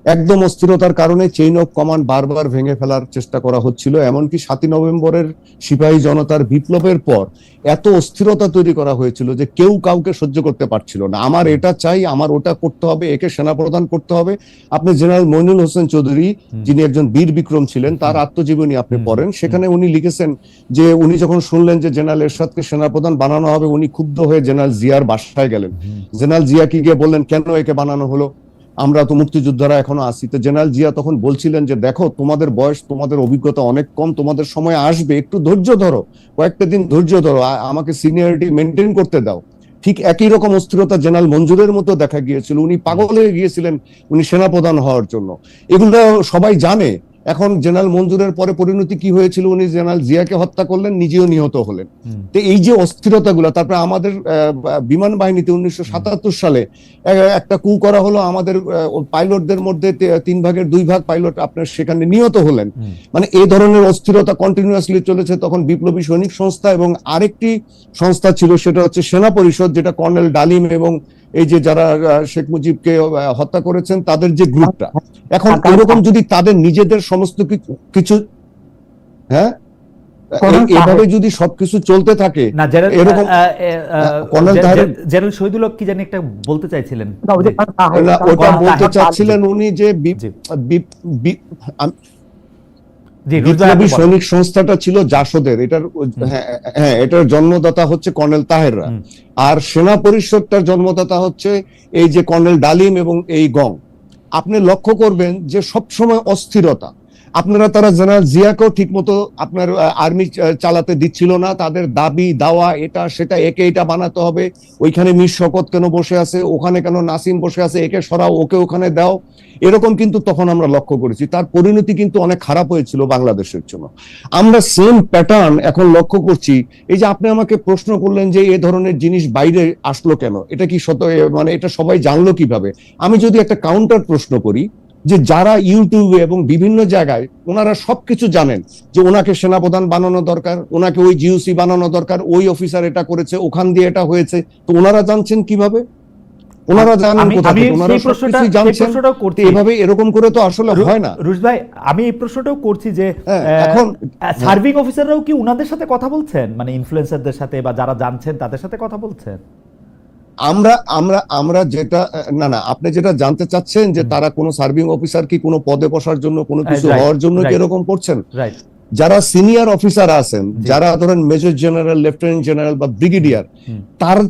একদম অস্থিরতার কারণে চেইন অফ কমান্ড বারবার ভেঙে ফেলার চেষ্টা করা হচ্ছিল। এমনকি 7ই নভেম্বরের সিপাহী জনতার বিপ্লবের পর এত অস্থিরতা তৈরি করা হয়েছিল যে কেউ কাউকে সহ্য করতে পারছিল না। আমার এটা চাই, আমার ওটা করতে হবে, একে সেনাপ্রধান করতে হবে। আপনি জেনারেল মইনুল হোসেন চৌধুরী, যিনি একজন বীর বিক্রম ছিলেন, তার আত্মজীবনী আপনি পড়েন, সেখানে উনি লিখেছেন যে উনি যখন শুনলেন যে জেনারেল এরশাদকে সেনাপ্রধান বানানো হবে, উনি ক্ষুব্ধ হয়ে জেনারেল জিয়ার বাসায় গেলেন। জেনারেল জিয়াকে গিয়ে বললেন কেন একে বানানো হলো, আমরা তো মুক্তিযোদ্ধারা এখনো আছি। তো জেনারেল জিয়া তখন বলছিলেন যে দেখো, তোমাদের বয়স, তোমাদের অভিজ্ঞতা অনেক কম, তোমাদের সময় আসবে, একটু ধৈর্য ধরো, কয়েকটা দিন ধৈর্য ধরো, আমাকে সিনিয়রিটি মেনটেন করতে দাও। ঠিক একই রকম অস্থিরতা জেনারেল মঞ্জুরের মতো দেখা গিয়েছিল। উনি পাগল হয়ে গিয়েছিলেন উনি সেনাপ্রধান হওয়ার জন্য। এগুলো সবাই জানে, এখন জেনারেল মঞ্জুরের পরে পরিণতি কি হয়েছিল, উনি জেনারেল জিয়াকে হত্যা করলেন, নিজেও নিহত হলেন। তো এই যে অস্থিরতাগুলো, তারপরে আমাদের বিমান বাহিনীতে 1977 সালে একটা কু করা হলো, আমাদের পাইলটদের মধ্যে 3 ভাগের 2 ভাগ পাইলট আপনার সেখানে নিহত হলেন। মানে এই ধরনের অস্থিরতা কন্টিনিউয়াসলি চলেছে। তখন বিপ্লবী সৈনিক সংস্থা এবং আরেকটি সংস্থা ছিল, সেটা হচ্ছে সেনা পরিষদ, যেটা কর্নেল ডালিম এবং এই যে যারা শেখ মুজিবকে হত্যা করেছেন তাদের যে গ্রুপটা। এখন এরকম যদি তাদের নিজেদের সমস্ত কিছু হ্যাঁ এভাবে যদি সবকিছু চলতে থাকে, না এরকম জেনারেল শহীদুল হক কি জানি একটা বলতে চাইছিলেন, ওটা বলতে চাচ্ছিলেন উনি যে বিপ্লবী সৈনিক সংস্থাটা ছিল জাসদের, এটার জন্মদাতা হচ্ছে কর্নেল তাহেররা, আর সেনা পরিষদটার জন্মদাতা হচ্ছে এই যে কর্নেল ডালিম এবং এই গং। আপনি লক্ষ্য করবেন যে সবসময় অস্থিরতা। আপনারা তারা জেনারেল জিয়াকেও ঠিক মতো আপনার আর্মি চালাতে দিচ্ছিল না, তাদের দাবি দাওয়া এটা সেটা, একে এটা বানাতে হবে, ওইখানে মীর শওকত কেন বসে আছে, ওখানে কেন নাসিম বসে আছে, একে সরাও, ওকে ওখানে দাও, এরকম কিন্তু তখন আমরা লক্ষ্য করেছি। তার পরিণতি কিন্তু অনেক খারাপ হয়েছিল বাংলাদেশের জন্য। আমরা সেম প্যাটার্ন এখন লক্ষ্য করছি। এই যে আপনি আমাকে প্রশ্ন করলেন যে এ ধরনের জিনিস বাইরে আসলো কেন, এটা কি মানে এটা সবাই জানলো কিভাবে? আমি যদি একটা কাউন্টার প্রশ্ন করি, যে যারা ইউটিউবে এবং বিভিন্ন জায়গায় ওনারা সবকিছু জানেন যে ওনাকে সেনাপ্রধান বানানো দরকার, ওনাকে ওই জিওসি বানানো দরকার, ওই অফিসার এটা করেছে, ওখান দিয়ে এটা হয়েছে, তো ওনারা জানছেন কিভাবে? ওনারা জানেন কোথা থেকে? ওনারা সবকিছু জানছেন। এভাবে এরকম করে তো আসলে হয় না। রুশ ভাই, আমি এই প্রশ্নটাও করছি যে এখন সার্ভিং অফিসাররাও কি ওনাদের সাথে কথা বলছেন, মানে ইনফ্লুয়েন্সারদের সাথে বা যারা জানছেন তাদের সাথে কথা বলছেন? আমরা যেটা না আপনি যেটা জানতে চাচ্ছেন যে তারা কোনো সার্ভিং অফিসার কি কোনো পদে বসার জন্য, কোনো কিছু হওয়ার জন্য কি এরকম করছেন? যারা সিনিয়র অফিসার আছেন, যারা ধরেন মেজর জেনারেল, লেফটেন্যান্ট জেনারেল বা ব্রিগেডিয়ার,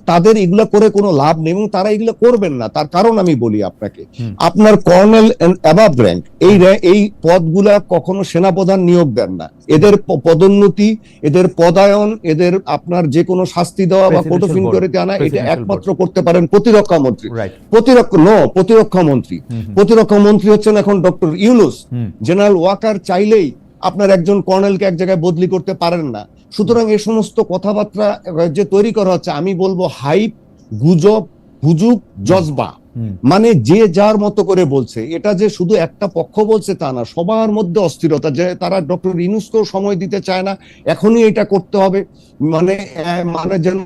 তাদের এগুলা করে কোনো লাভ নেই এবং তারা এগুলো করবেন না। তার কারণ আমি বলি আপনাকে, আপনার কর্নেল এন্ড অ্যাবাভ র্যাঙ্ক এই পদগুলা কখনো সেনাপ্রধান নিয়োগ দেন না। এদের পদোন্নতি, এদের পদায়ন, এদের আপনার যে কোনো শাস্তি দেওয়া বা কোর্ট অফ ইনকোয়ারিতে আনা, এটা একমাত্র করতে পারেন প্রতিরক্ষা মন্ত্রী। প্রতিরক্ষা মন্ত্রী হচ্ছেন এখন ডক্টর ইউনূস। জেনারেল ওয়াকার চাইলেই আপনার একজন কর্নেলকে এক জায়গায় বদলি করতে পারেন না। সুতরাং এই সমস্ত কথাবার্তা যে তৈরি করা হচ্ছে, আমি বলবো হাইপ, গুজব, হুজুগ, জজবা, মানে যে যার মতো করে বলছে। এটা যে শুধু একটা পক্ষ বলছে তা না, সবার মধ্যে অস্থিরতা, যে তারা ডক্টর ইউনূসকেও সময় দিতে চায় না, এখনই এটা করতে হবে, মানে যেন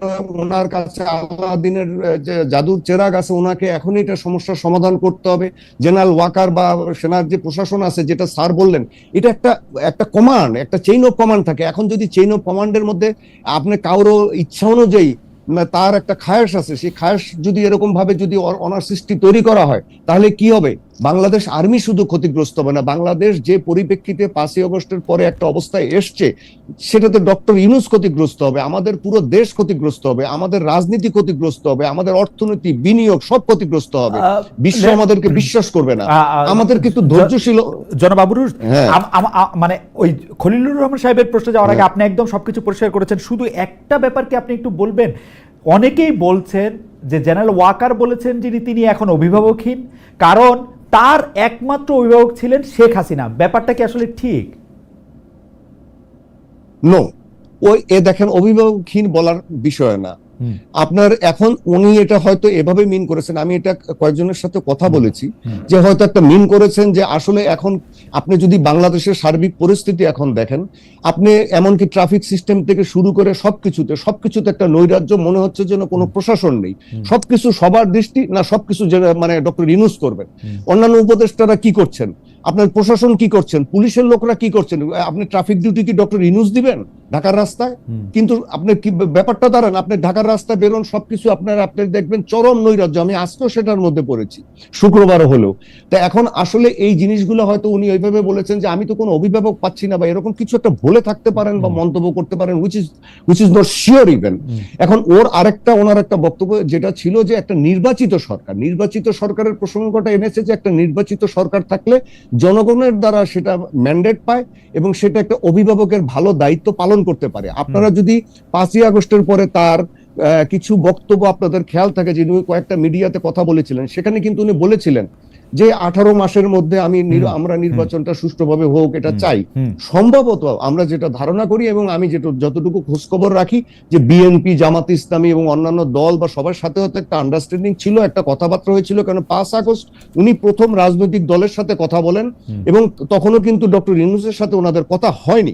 ওনার কাছে আলাদিনের যে জাদুর চেরাগ আছে, ওনাকে এখনই এটা সমস্যার সমাধান করতে হবে। জেনারেল ওয়াকার বা সেনার যে প্রশাসন আছে, যেটা স্যার বললেন, এটা একটা কমান্ড, একটা চেইন অফ কমান্ড থাকে। এখন যদি চেইন অফ কমান্ডের মধ্যে আপনি কারো ইচ্ছা অনুযায়ী তার একটা খায়েশ আছে, সেই খায়েশ যদি এরকম ভাবে যদি অনার সৃষ্টি তৈরি করা হয়, তাহলে কি হবে? বাংলাদেশ আর্মি শুধু ক্ষতিগ্রস্ত হবে না, বাংলাদেশ যে পরিপ্রেক্ষিতে 5ই আগস্টের পরে একটা অবস্থায় এসছে, সেটাতে ডক্টর ইউনূস ক্ষতিগ্রস্ত হবে, আমাদের পুরো দেশ ক্ষতিগ্রস্ত হবে, আমাদের রাজনীতি ক্ষতিগ্রস্ত হবে, আমাদের অর্থনীতি, বিনিয়োগ সব ক্ষতিগ্রস্ত হবে। বিশ্ব আমাদেরকে বিশ্বাস করবে না। আমাদের কিন্তু ধৈর্যশীল জনাব আবুরুজ, মানে ওই খলিলুর রহমান সাহেবের প্রশ্নে যাওয়ার আগে আপনি একদম সবকিছু পরিষ্কার করেছেন। শুধু একটা ব্যাপার কি আপনি একটু বলবেন? অনেকেই বলছেন যে জেনারেল ওয়াকার বলেছেন যিনি, তিনি এখন অভিভাবকহীন, কারণ তার একমাত্র অভিভাবক ছিলেন শেখ হাসিনা। ব্যাপারটা কি আসলে ঠিক? নো, দেখেন, অভিভাবকহীন বলার বিষয় না আপনার। এখন উনি এটা হয়তো এভাবে মিন করেছেন, আমি এটা কয়েকজনের সাথে কথা বলেছি, যে হয়তো একটা মিন করেছেন যে আসলে এখন আপনি যদি বাংলাদেশের সার্বিক পরিস্থিতি এখন দেখেন, আপনি এমনকি ট্রাফিক সিস্টেম থেকে শুরু করে সবকিছুতে একটা নৈরাজ্য, মনে হচ্ছে যেন কোনো প্রশাসন নেই, সবকিছু সবার দৃষ্টি না, সবকিছু মানে ডক্টর ইউনূস করবেন। অন্যান্য উপদেষ্টারা কি করছেন, আপনার প্রশাসন কি করছেন, পুলিশের লোকরা কি করছেন? আপনি ট্রাফিক ডিউটি কি ডক্টর ইউনূস দিবেন ঢাকার রাস্তায়? কিন্তু আপনি কি ব্যাপারটা দাঁড়ান, আপনি ঢাকার রাস্তায় বেরোন, সবকিছু আপনি দেখবেন চরম নৈরাজ্য। আমি আজকেও সেটার মধ্যে পড়েছি, শুক্রবারও হলো। তা এখন আসলে এই জিনিসগুলো হয়তো উনি ওইভাবে বলেছেন যে আমি তো কোনো অভিভাবক পাচ্ছি না, বা এরকম কিছু একটা বলে থাকতে পারেন বা মন্তব্য করতে পারেন, which is not sure even। এখন ওনার একটা বক্তব্য যেটা ছিল যে একটা নির্বাচিত সরকারের প্রসঙ্গটা এনেছে, যে একটা নির্বাচিত সরকার থাকলে জনগণের দ্বারা সেটা ম্যান্ডেট পায় এবং সেটা একটা অভিভাবকের ভালো দায়িত্ব পালন করতে পারে। আপনারা যদি 5ই আগস্টের পরে তার কিছু বক্তব্য আপনাদের খেয়াল থাকে, যে উনি কয়েকটা মিডিয়াতে কথা বলেছিলেন, সেখানে কিন্তু উনি বলেছিলেন যে 18 মাসের মধ্যে আমরা নির্বাচনটা সুষ্ঠুভাবে হোক এটা চাই। সম্ভবত আমরা যেটা ধারণা করি এবং আমি যতটুকু খোঁজখবর রাখি যে বিএনপি, জামাত ইসলামী এবং অন্যান্য দল বা সবার সাথে হয়তো একটা আন্ডারস্ট্যান্ডিং ছিল, একটা কথাবার্তা হয়েছিল, কারণ 5 আগস্ট উনি প্রথম রাজনৈতিক দলের সাথে কথা বলেন এবং তখনও কিন্তু ডক্টর ইউনূসের সাথে ওনাদের কথা হয়নি।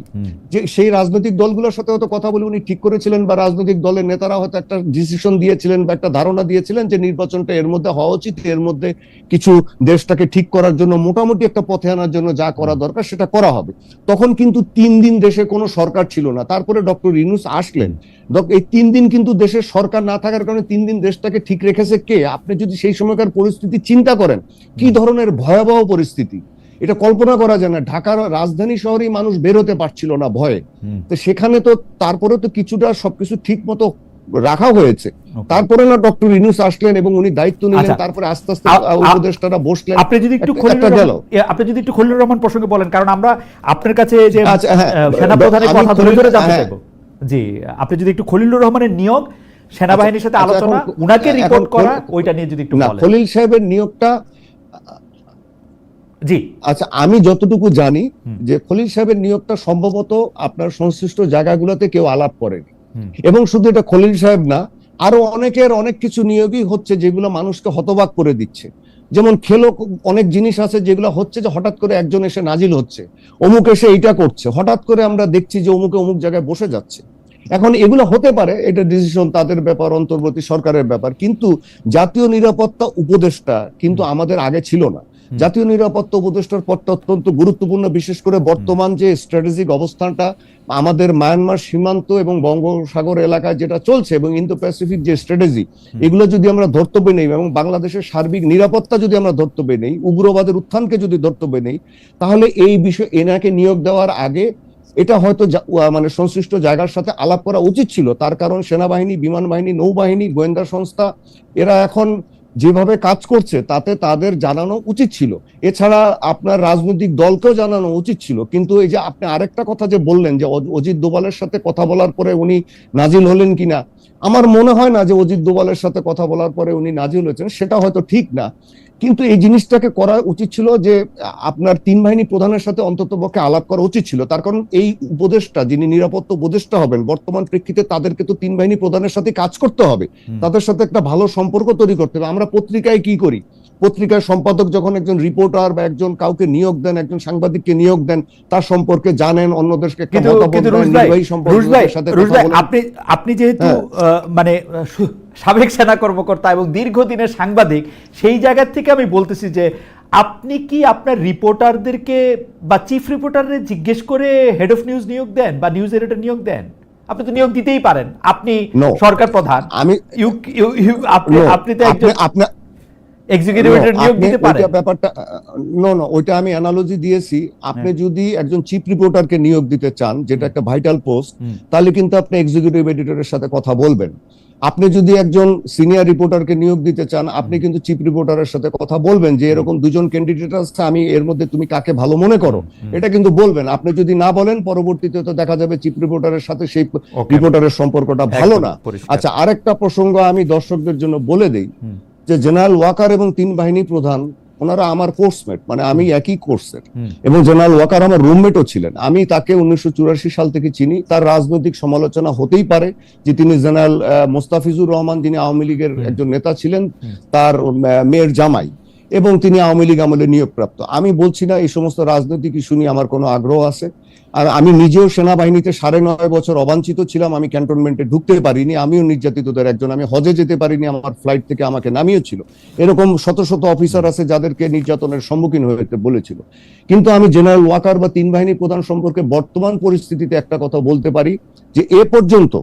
যে সেই রাজনৈতিক দলগুলোর সাথে হয়তো কথা বলে উনি ঠিক করেছিলেন বা রাজনৈতিক দলের নেতারা হয়তো একটা ডিসিশন দিয়েছিলেন বা একটা ধারণা দিয়েছিলেন যে নির্বাচনটা এর মধ্যে হওয়া উচিত, এর মধ্যে কিছু দেশটাকে ঠিক করার জন্য মোটামুটি একটা পথে আনার জন্য যা করা দরকার সেটা করা হবে। তখন কিন্তু 3 দিন দেশে কোনো সরকার ছিল না, তারপরে ডক্টর ইউনূস আসলেন। এই 3 দিন কিন্তু দেশের সরকার না থাকার কারণে 3 দিন দেশটাকে ঠিক রেখেছে কে? আপনি যদি সেই সময়কার পরিস্থিতি চিন্তা করেন কি ধরনের ভয়াবহ পরিস্থিতি, এটা কল্পনা করা যায় না। ঢাকার রাজধানী শহরেই মানুষ বের হতে পারছিল না ভয়ে। তো সেখানে তো তারপরে তো কিছুটা সবকিছু ঠিক মতো রাখা হয়েছে, তারপরে না ডক্টর ইউনূস আসলেন এবং উনি দায়িত্ব নিলেন, তারপরে আস্তে আস্তে উপদেষ্টারা বসলেন। আপনি যদি একটু খলিলুর রহমান প্রসঙ্গে বলেন, কারণ আমরা আপনার কাছে যে সেনাপ্রধানের কথা ধরে ধরে জানতে চাইবো। জি, আপনি যদি একটু খলিলুর রহমানের নিয়োগ, সেনাবাহিনীর সাথে আলোচনা, উনাকে রিপোর্ট করা, ওইটা নিয়ে যদি একটু বলেন। খলিল সাহেবের নিয়োগটা, জি আচ্ছা, আমি যতটুকু জানি যে খলিল সাহেবের নিয়োগটা সম্ভবত আপনার সংশ্লিষ্ট জায়গাগুলোতে কেউ আলাপ করেনি, এবং শুধু এটা খলিল সাহেব না, আরো অনেকের অনেক কিছু নিয়োগই হচ্ছে যেগুলো মানুষকে হতবাক করে দিচ্ছে। যেমন অনেক জিনিস আছে যেগুলো হচ্ছে যে হঠাৎ করে একজন এসে নাজিল হচ্ছে, অমুক এসে এইটা করছে, হঠাৎ করে আমরা দেখছি যে অমুকে অমুক জায়গায় বসে যাচ্ছে। এখন এগুলো হতে পারে, এটা ডিসিশন তাদের ব্যাপার, অন্তর্বর্তী সরকারের ব্যাপার, কিন্তু জাতীয় নিরাপত্তা উপদেষ্টা কিন্তু আমাদের আগে ছিল না। জাতীয় নিরাপত্তা উপদেষ্টার পদটা অত্যন্ত গুরুত্বপূর্ণ, বিশেষ করে বর্তমান যে স্ট্র্যাটেজিক অবস্থানটা আমাদের মায়ানমার সীমান্ত এবং বঙ্গোপসাগর এলাকায় যেটা চলছে এবং ইন্দো প্যাসিফিক যে স্ট্র্যাটেজি, এগুলো যদি আমরা ধর্তব্যে নেই এবং বাংলাদেশের সার্বিক নিরাপত্তা যদি আমরা ধর্তব্যে নেই, উগ্রবাদের উত্থানকে যদি ধর্তব্যে নেই, তাহলে এই বিষয়ে এনাকে নিয়োগ দেওয়ার আগে এটা হয়তো মানে সংশ্লিষ্ট জায়গার সাথে আলাপ করা উচিত ছিল। তার কারণ সেনাবাহিনী, বিমান বাহিনী, নৌবাহিনী, গোয়েন্দা সংস্থা এরা এখন যেভাবে কাজ করছে তাতে তাদের জানানো উচিত ছিল। এছাড়া আপনার রাজনৈতিক দলকেও জানানো উচিত ছিল। কিন্তু এই যে আপনি আরেকটা কথা যে বললেন যে অজিত দোভালের সাথে কথা বলার পরে উনি নাজিল হলেন কিনা, আমার মনে হয় না যে অজিত দোভালের সাথে কথা বলার পরে উনি নাজিল হয়েছেন, সেটা হয়তো ঠিক না। কিন্তু এই জিনিসটাকে করা উচিত ছিল যে আপনার 3 বাহিনী প্রধানের সাথে অন্তত পক্ষে আলাপ করা উচিত ছিল। তার কারণ এই উপদেষ্টা, যিনি নিরাপত্তা উপদেষ্টা হবেন, বর্তমান প্রেক্ষিতে তাদেরকে তো 3 বাহিনী প্রধানের সাথে কাজ করতে হবে, তাদের সাথে একটা ভালো সম্পর্ক তৈরি করতে হবে। আমরা পত্রিকায় কি করি, পত্রিকার সম্পাদক যখন একজন রিপোর্টার বা একজন কাউকে নিয়োগ দেন, একজন সাংবাদিককে নিয়োগ দেন, তার সম্পর্কে জানেন, অন্যদেরকে আপনি যেহেতু মানে সাবেক সেনা কর্মকর্তা এবং দীর্ঘদিনের সাংবাদিক, সেই জায়গা থেকে আমি বলতেছি যে আপনি কি আপনার রিপোর্টারদেরকে বা চিফ রিপোর্টারদের জিজ্ঞেস করে হেড অফ নিউজ নিয়োগ দেন বা নিউজ এডিটর নিয়োগ দেন? আপনি তো নিয়োগ দিতেই পারেন, আপনি সরকার প্রধান, আপনি তো একজন এক্সিকিউটিভ এডিটর নিয়োগ দিতে পারেন। ব্যাপারটা ওইটা আমি অ্যানালজি দিয়েছি। আপনি যদি একজন চিফ রিপোর্টারকে নিয়োগ দিতে চান, যেটা একটা ভাইটাল পোস্ট, তাহলে কিন্তু আপনি এক্সিকিউটিভ এডিটরের সাথে কথা বলবেন। আপনি যদি একজন সিনিয়র রিপোর্টারকে নিয়োগ দিতে চান, আপনি কিন্তু চিফ রিপোর্টারের সাথে কথা বলবেন যে এরকম 2 জন ক্যান্ডিডেট আছে, আমি এর মধ্যে তুমি কাকে ভালো মনে করো, এটা কিন্তু বলবেন। আপনি যদি না বলেন, পরবর্তীতে তো দেখা যাবে চিফ রিপোর্টারের সাথে সেই রিপোর্টারের সম্পর্কটা ভালো না। আচ্ছা, আরেকটা প্রসঙ্গ আমি দর্শকদের জন্য বলে দেই যে জেনারেল ওয়াকার এবং 3 বাহিনী প্রধান ওনারা আমার কোর্সমেট, মানে আমি একই কোর্সের, এবং জেনারেল ওয়াকার আমার রুমমেটও ছিলেন। আমি তাকে 1984 সাল থেকে চিনি। তার রাজনৈতিক সমালোচনা হতেই পারে যে তিনি জেনারেল মোস্তাফিজুর রহমান, যিনি আওয়ামী লীগের একজন নেতা ছিলেন, তার মেয়ের জামাই, এবং তিনি আওয়ামী লীগ আমলে নিয়োগপ্রাপ্ত। আমি বলছি না এই সমস্ত রাজনৈতিক ইস্যু নিয়ে আমার কোনো আগ্রহ আছে, আর আমি নিজেও সেনাবাহিনীতে 9.5 বছর অবাঞ্ছিত ছিলাম, আমি ক্যান্টনমেন্টে ঢুকতে পারিনি, আমিও নির্যাতিতদের একজন, আমি হজে যেতে পারিনি, আমার ফ্লাইট থেকে আমাকে নামিয়েছিল। এরকম শত শত অফিসার আছে যাদেরকে নির্যাতনের সম্মুখীন হতে বলেছিল। কিন্তু আমি জেনারেল ওয়াকার বা 3 বাহিনী প্রধান সম্পর্কে বর্তমান পরিস্থিতিতে একটা কথা বলতে পারি যে এ পর্যন্ত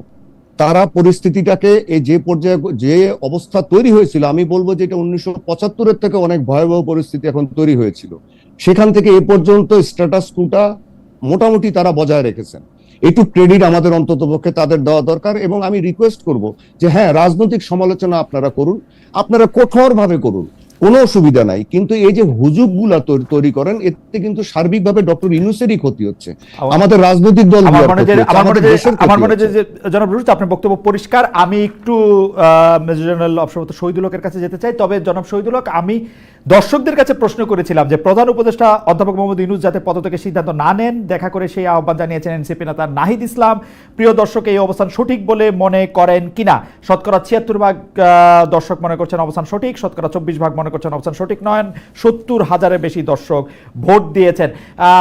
তারা পরিস্থিতিটাকে যে পর্যায়ে যে অবস্থা তৈরি হয়েছিল, আমি বলবো যে এটা 1975-এর থেকে অনেক ভয়াবহ পরিস্থিতি এখন তৈরি হয়েছিল। সেখান থেকে এ পর্যন্ত স্ট্যাটাস কোটা মোটামুটি তারা বজায় রেখেছেন। একটু ক্রেডিট আমাদের অন্ততপক্ষে তাদের দেওয়া দরকার। এবং আমি রিকোয়েস্ট করব যে হ্যাঁ, রাজনৈতিক সমালোচনা আপনারা করুন, আপনারা কঠোরভাবে করুন, কোনো অসুবিধা নাই, কিন্তু এই যে হুজুগগুলা তৈরি করেন, এতে কিন্তু সার্বিকভাবে ডক্টর ইউনূসেরই ক্ষতি হচ্ছে, আমাদের রাজনৈতিক দল, আমার মনে হয় যে জনাব রুশ, আপনার বক্তব্য পরিষ্কার। আমি একটু মেজর জেনারেল অবসরপ্রাপ্ত শহীদুল হকের কাছে যেতে চাই। তবে জনাব শহীদুল হক, আমি দর্শকদের কাছে প্রশ্ন করেছিলাম যে প্রধান উপদেষ্টা অধ্যাপক মোহাম্মদ ইউনূস যাতে পদত্যাগের সিদ্ধান্ত না নেন, দেখা করে সেই আহ্বান জানিয়েছেন এনসিপি নেতা নাহিদ ইসলাম। প্রিয় দর্শক, এই অবস্থান সঠিক বলে মনে করেন কিনা? শতকরা ৭৬% দর্শক মনে করছেন অবস্থান সঠিক, শতকরা ২৪% মনে করছেন অবস্থান সঠিক নয়। ৭০,০০০-এর বেশি দর্শক ভোট দিয়েছেন।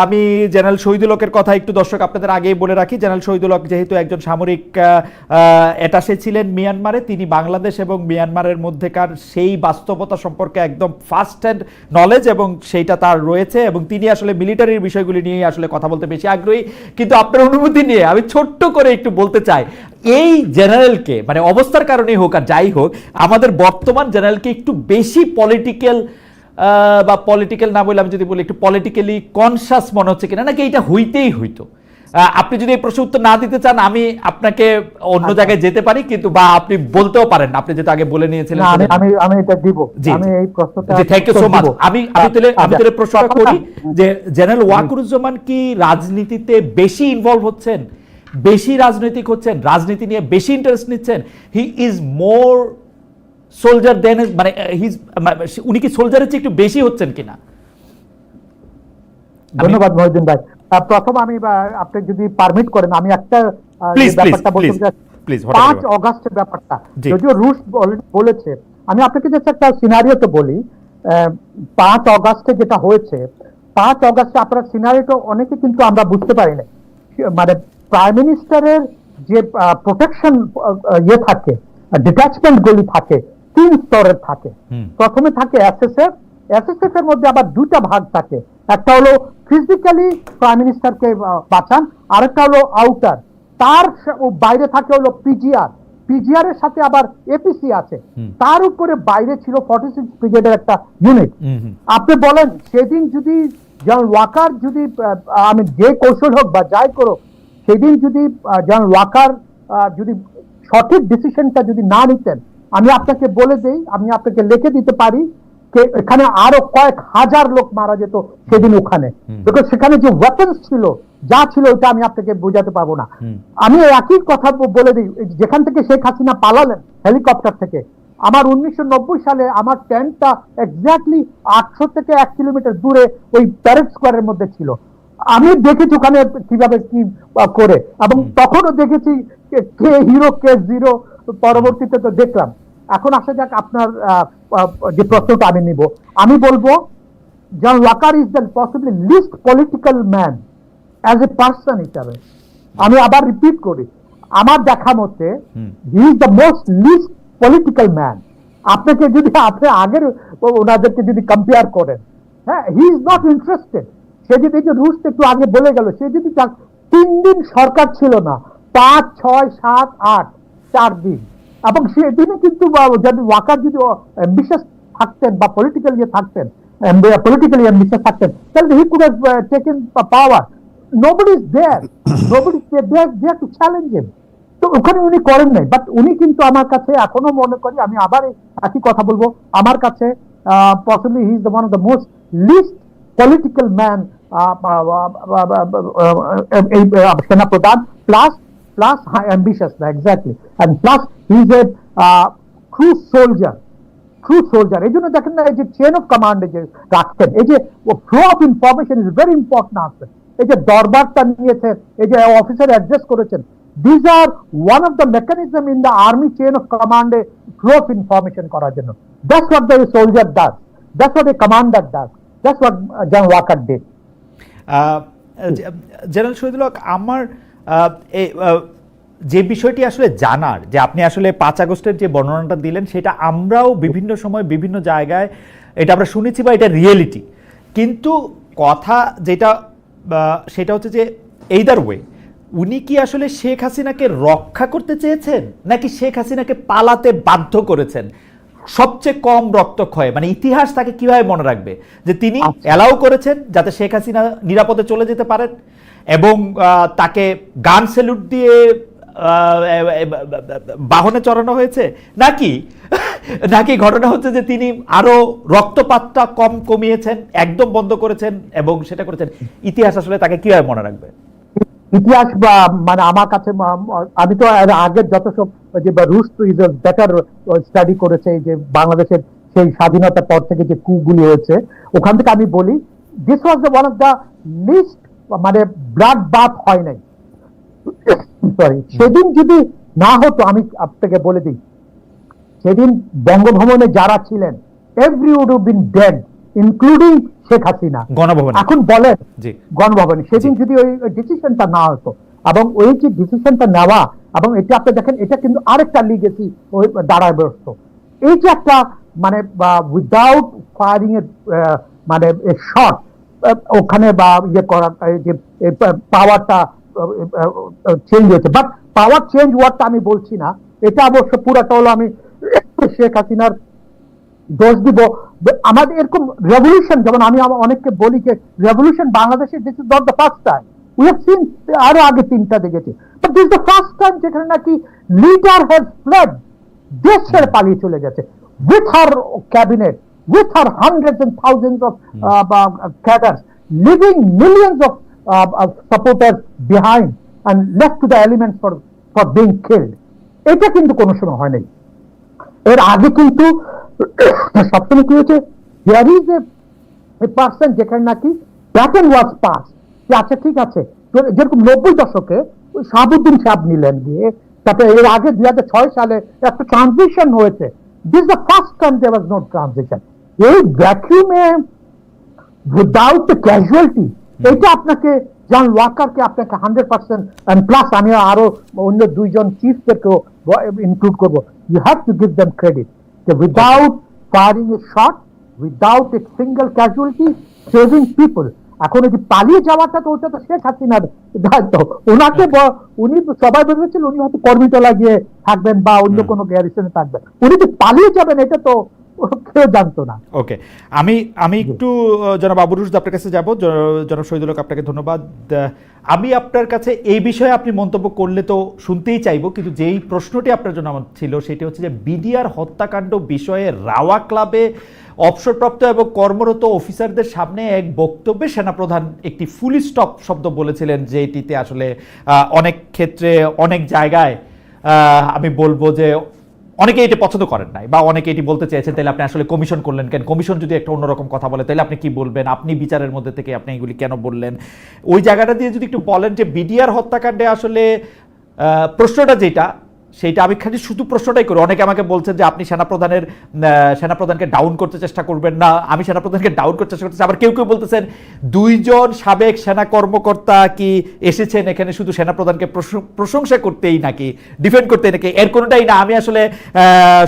আমি জেনারেল শহীদুল হকের কথা একটু দর্শক আপনাদের আগেই বলে রাখি। জেনারেল শহীদুল হক যেহেতু একজন সামরিক অ্যাটাশে ছিলেন মিয়ানমারে, তিনি বাংলাদেশ এবং মিয়ানমারের মধ্যেকার সেই বাস্তবতা সম্পর্কে একদম ফার্স্ট হ্যান্ড নলেজ এবং সেইটা তার রয়েছে, এবং তিনি আসলে মিলিটারির বিষয়গুলি নিয়ে আসলে কথা বলতে বেশি আগ্রহী। কিন্তু আপনার অনুমতি নিয়ে আমি ছোট্ট করে একটু বলতে চাই, এই জেনারেলকে মানে অবস্থার কারণেই হোক আর যাই হোক, আমাদের বর্তমান জেনারেলকে একটু বেশি পলিটিক্যাল বা পলিটিক্যাল না বলে আমি যদি বলি একটু পলিটিক্যালি কনসাস মনে হচ্ছে কিনা, নাকি এটা হইতেই হইতো? আপনি যদি এই প্রশ্ন উত্তর না দিতে চান, আমি আপনাকে অন্য জায়গায় যেতে পারি, কিন্তু বা আপনি বলতেও পারেন, আপনি যেটা আগে বলে নিয়েছিলেন। আমি এটা দিব, আমি এই প্রশ্নটা, থ্যাংক ইউ সো মাচ। আমি তাহলে প্রশ্নটা করি যে জেনারেল ওয়াকারুজ্জামান কি রাজনীতিতে বেশি ইনভলভ হচ্ছেন, বেশি রাজনৈতিক হচ্ছেন, রাজনীতি নিয়ে বেশি ইন্টারেস্ট নিচ্ছেন? হি ইজ মোর সোলজার দেন, মানে উনি কি সোলজারের চেয়ে একটু বেশি হচ্ছেন কিনা? ধন্যবাদ মহিউদ্দিন ভাই। প্রথম আমি আপনি যদি পারমিট করেন, আমি একটা ব্যাপারটা বলতে চাই। 5 অগাস্টের ব্যাপারটা যদিও রুশ বলেছে, আমি আপনাকে জাস্ট একটা সিনারিওতে বলি। 5 অগাস্টে যেটা হয়েছে, 5 অগাস্টে আপনার সিনারিওটা অনেকে কিন্তু আমরা বুঝতে পারি না। মানে প্রাইম মিনিস্টারের যে প্রোটেকশন থাকে, ডিট্যাচমেন্ট গুলি থাকে 3 স্তরের থাকে। প্রথমে থাকে এসএসএফ, এসএসএফ এর মধ্যে আবার 2টা ভাগ থাকে। একটা হলো ফিজিক্যালি প্রাইম মিনিস্টারকে বাঁচান, আরেকটা হলো আউটার, তার বাইরে থাকে হলো পিজিআর, পিজিআর এর সাথে আবার এপিসি আছে, তার উপরে বাইরে ছিল 46 ব্রিগেডের একটা ইউনিট। আপনি বলেন সেদিন যদি জেনারেল ওয়াকার যদি আমি যে কৌশল হোক বা যাই করো, সেদিন যদি জেনারেল ওয়াকার যদি সঠিক ডিসিশনটা যদি না নিতেন, আমি আপনাকে বলে দেই, আমি আপনাকে লিখে দিতে পারি, এখানে আরো কয়েক হাজার লোক মারা যেত সেদিন ওখানে। বিকজ সেখানে যে ওয়েপন্স ছিল, যা ছিল, ওটা আমি আপনাকে বোঝাতে পারবো না। আমি একই কথা বলে দিই, যেখান থেকে শেখ হাসিনা পালালেন হেলিকপ্টার থেকে, আমার 1990 সালে আমার টেন্টটা এক্স্যাক্টলি 800 থেকে 1 কিলোমিটার দূরে ওই প্যারেড স্কোয়ারের মধ্যে ছিল। আমি দেখেছি ওখানে কিভাবে কি করে, এবং তখনও দেখেছি কে হিরো কে জিরো, পরবর্তীতে তো দেখলাম। এখন আসা যাক আপনার যে প্রশ্নটা আমি নিব, আমি বলবো John Walker is the possibly least political man as a person হিসাবে। আমি আবার রিপিট করি, আমার দেখা মতে he is the most least political man. আপনাকে যদি আপনি আগের ওনাদেরকে যদি কম্পেয়ার করেন, হ্যাঁ, হি ইজ নট ইন্টারেস্টেড। সে যদি যে রুশ একটু আগে বলে গেল, সে যদি 3 দিন সরকার ছিল না, 5, 6, 7, 8 4 দিন, এবং সেদিনে কিন্তু যদি ওয়াকার যদি অ্যাম্বিশাস থাকতেন বা পলিটিক্যালি থাকতেন, পলিটিক্যালি অ্যাম্বিশাস থাকতেন, তাহলে he could have taken power. Nobody is there, nobody is there to challenge him. তো ওখানে উনি করেন নাই, বাট উনি কিন্তু আমার কাছে এখনো মনে করি, আমি আবার একই কথা বলবো, আমার কাছে possibly he is the one of the most least political man এই সেনা প্রধান, plus ambitious, exactly, and plus he is a true soldier. এই জন্য দেখেন না, এই যে চেন অফ কমান্ডে যে রাখতেন, এই যে flow of information is very important আসবে। এই যে দরবারটা নিয়েছে, এই যে অফিসার অ্যাডজাস্ট করেছেন, this are one of the mechanism in the army chain of কমান্ডে ফ্লো অফ ইনফরমেশন করার জন্য। That's what the soldier does, that's what a commander does, that's what general Walker did. General Shahidul Haque, আমার যে বিষয়টি আসলে জানার, যে আপনি আসলে 5 আগস্টের যে বর্ণনাটা দিলেন, সেটা আমরাও বিভিন্ন সময় বিভিন্ন জায়গায় এটা আমরা শুনেছি বা এটা রিয়েলিটি, কিন্তু কথা যেটা সেটা হচ্ছে যে এইদার ওয়ে উনি কি আসলে শেখ হাসিনাকে রক্ষা করতে চেয়েছেন, নাকি শেখ হাসিনাকে পালাতে বাধ্য করেছেন? সবচেয়ে কম রক্তক্ষয়, মানে ইতিহাস তাকে কিভাবে মনে রাখবে যে তিনি অ্যালাউ করেছেন যাতে শেখ হাসিনা নিরাপদে চলে যেতে পারেন, এবং তাকে গান স্যালুট দিয়ে বাহনে চড়ানো হয়েছে, নাকি নাকি ঘটনা হচ্ছে যে তিনি আরো রক্তপাতটা কমিয়েছেন, একদম বন্ধ করেছেন এবং সেটা করেছেন? ইতিহাস আসলে তাকে কিভাবে মনে রাখবে? ইতিহাস বা মানে আমার কাছে আমি তো এর আগের যত সব যে রুশ ইজ বেটার স্টাডি করেছে যে বাংলাদেশের সেই স্বাধীনতার পর থেকে যে কুগুলি হয়েছে, ওখান থেকে আমি বলি this was the one of the least মানে ব্লাড বাথ হয় নাই। সরি, সেদিন যদি না হতো, আমি আপনাকে বলে দিই, সেদিন বঙ্গভবনে যারা ছিলেন every would have been dead including Sheikh Hasina. গণভবনে এখন বলেন, জি, গণভবনে সেদিন যদি ওই ডিসিশনটা না হতো, এবং ওই যে ডিসিশনটা নেওয়া, এবং এটা আপনি দেখেন এটা কিন্তু আরেকটা লিগেসি ওই দাঁড়ায় বসতো। এই যে একটা মানে উইদাউট ফায়ারিং এর মানে শট ওখানে বা ইয়ে করা, যে পাওয়ারটা চেঞ্জ হয়েছে, বাট পাওয়ার চেঞ্জ ওয়ার্ডটা আমি বলছি না, এটা অবশ্য পুরাটা হলো আমি শেখ হাসিনার দোষ দিব। আমাদের এরকম রেভলিউশন, যেমন আমি অনেককে বলি যে রেভলিউশন বাংলাদেশে this is not the first time, we have seen আরো আগে তিনটা দেখেছি, but this the first time যেখানে নাকি লিডার হ্যাজ ফ্লেড, দেশ ছেড়ে পালিয়ে চলে গেছে with her cabinet, with her hundreds and thousands of cadres, leaving millions of supporters behind and left to the elements for being killed. এটা কিন্তু কোনো সময় হয় নাই। এর আগে কিন্তু সবসময় কি হয়েছে, there is a person যেখানে নাকি প্যাটার্ন ওয়াজ পাস, যে আচ্ছা ঠিক আছে, যেরকম 90 দশকে শাহাবুদ্দিন সাহেব নিলেন গিয়ে, তারপরে এর আগে 2006 সালে একটা ট্রানজিশন হয়েছে। This is the first time there was no transition. এই ভ্যাকুমে উইদাউট দ্য ক্যাজুয়ালিটি, এটা আপনাকে জন ওয়াকারকে আপনাকে 100% এন্ড প্লাস আমি আরো অন্য দুইজন চিফদেরকেও ইনক্লুড করবো, you have to give them credit যে without firing a shot, without a single casualty, saving people. এখন এই যে পালিয়ে যাওয়াটা, তো ওটা তো শেখ হাসিনার দায়িত্ব। ওনাকে উনি সবাই ভেবেছিল উনি হয়তো কর্মীতলা গিয়ে থাকবেন বা অন্য কোনো গ্যারিসনে থাকবেন, উনি যে পালিয়ে যাবেন এটা তো কেউ জানতো না। ওকে, আমি একটু জনাব আবু রুশদ আপনার কাছে যাব। জনাব শহীদুল হক, আপনাকে ধন্যবাদ। আমি আপনার কাছে এই বিষয়ে আপনি মন্তব্য করলে তো শুনতেই চাইবো, কিন্তু যেই প্রশ্নটি আপনার জন্য আমার ছিল সেটি হচ্ছে যে বিডিআর হত্যাকাণ্ড বিষয়ে রাওয়া ক্লাবে অবসরপ্রাপ্ত এবং কর্মরত অফিসারদের সামনে এক বক্তব্যে সেনাপ্রধান একটি ফুল স্টপ শব্দ বলেছিলেন, যেটিতে আসলে অনেক ক্ষেত্রে অনেক জায়গায় আমি বলবো যে অনেকে এটি পছন্দ করেন নাই, বা অনেকে এটি বলতে চেয়েছেন তাহলে আপনি আসলে কমিশন করলেন কেন, কমিশন যদি একটা অন্যরকম কথা বলে তাহলে আপনি কি বলবেন, আপনি বিচারের মধ্যে থেকে আপনি এগুলি কেন বললেন, ওই জায়গাটা দিয়ে যদি একটু বলেন যে বিডিআর হত্যাকাণ্ডে আসলে প্রশ্নটা যেটা, সেইটা আমি খালি শুধু প্রশ্নটাই করি। অনেকে আমাকে বলছেন যে আপনি সেনাপ্রধানকে ডাউন করতে চেষ্টা করবেন না, আমি সেনাপ্রধানকে ডাউন করতে চেষ্টা করতেছি। আবার কেউ কেউ বলতেছেন 2 জন সাবেক সেনা কর্মকর্তা কি এসেছেন এখানে শুধু সেনাপ্রধানকে প্রশংসা করতেই নাকি ডিফেন্ড করতেই নাকি, এর কোনোটাই না। আমি আসলে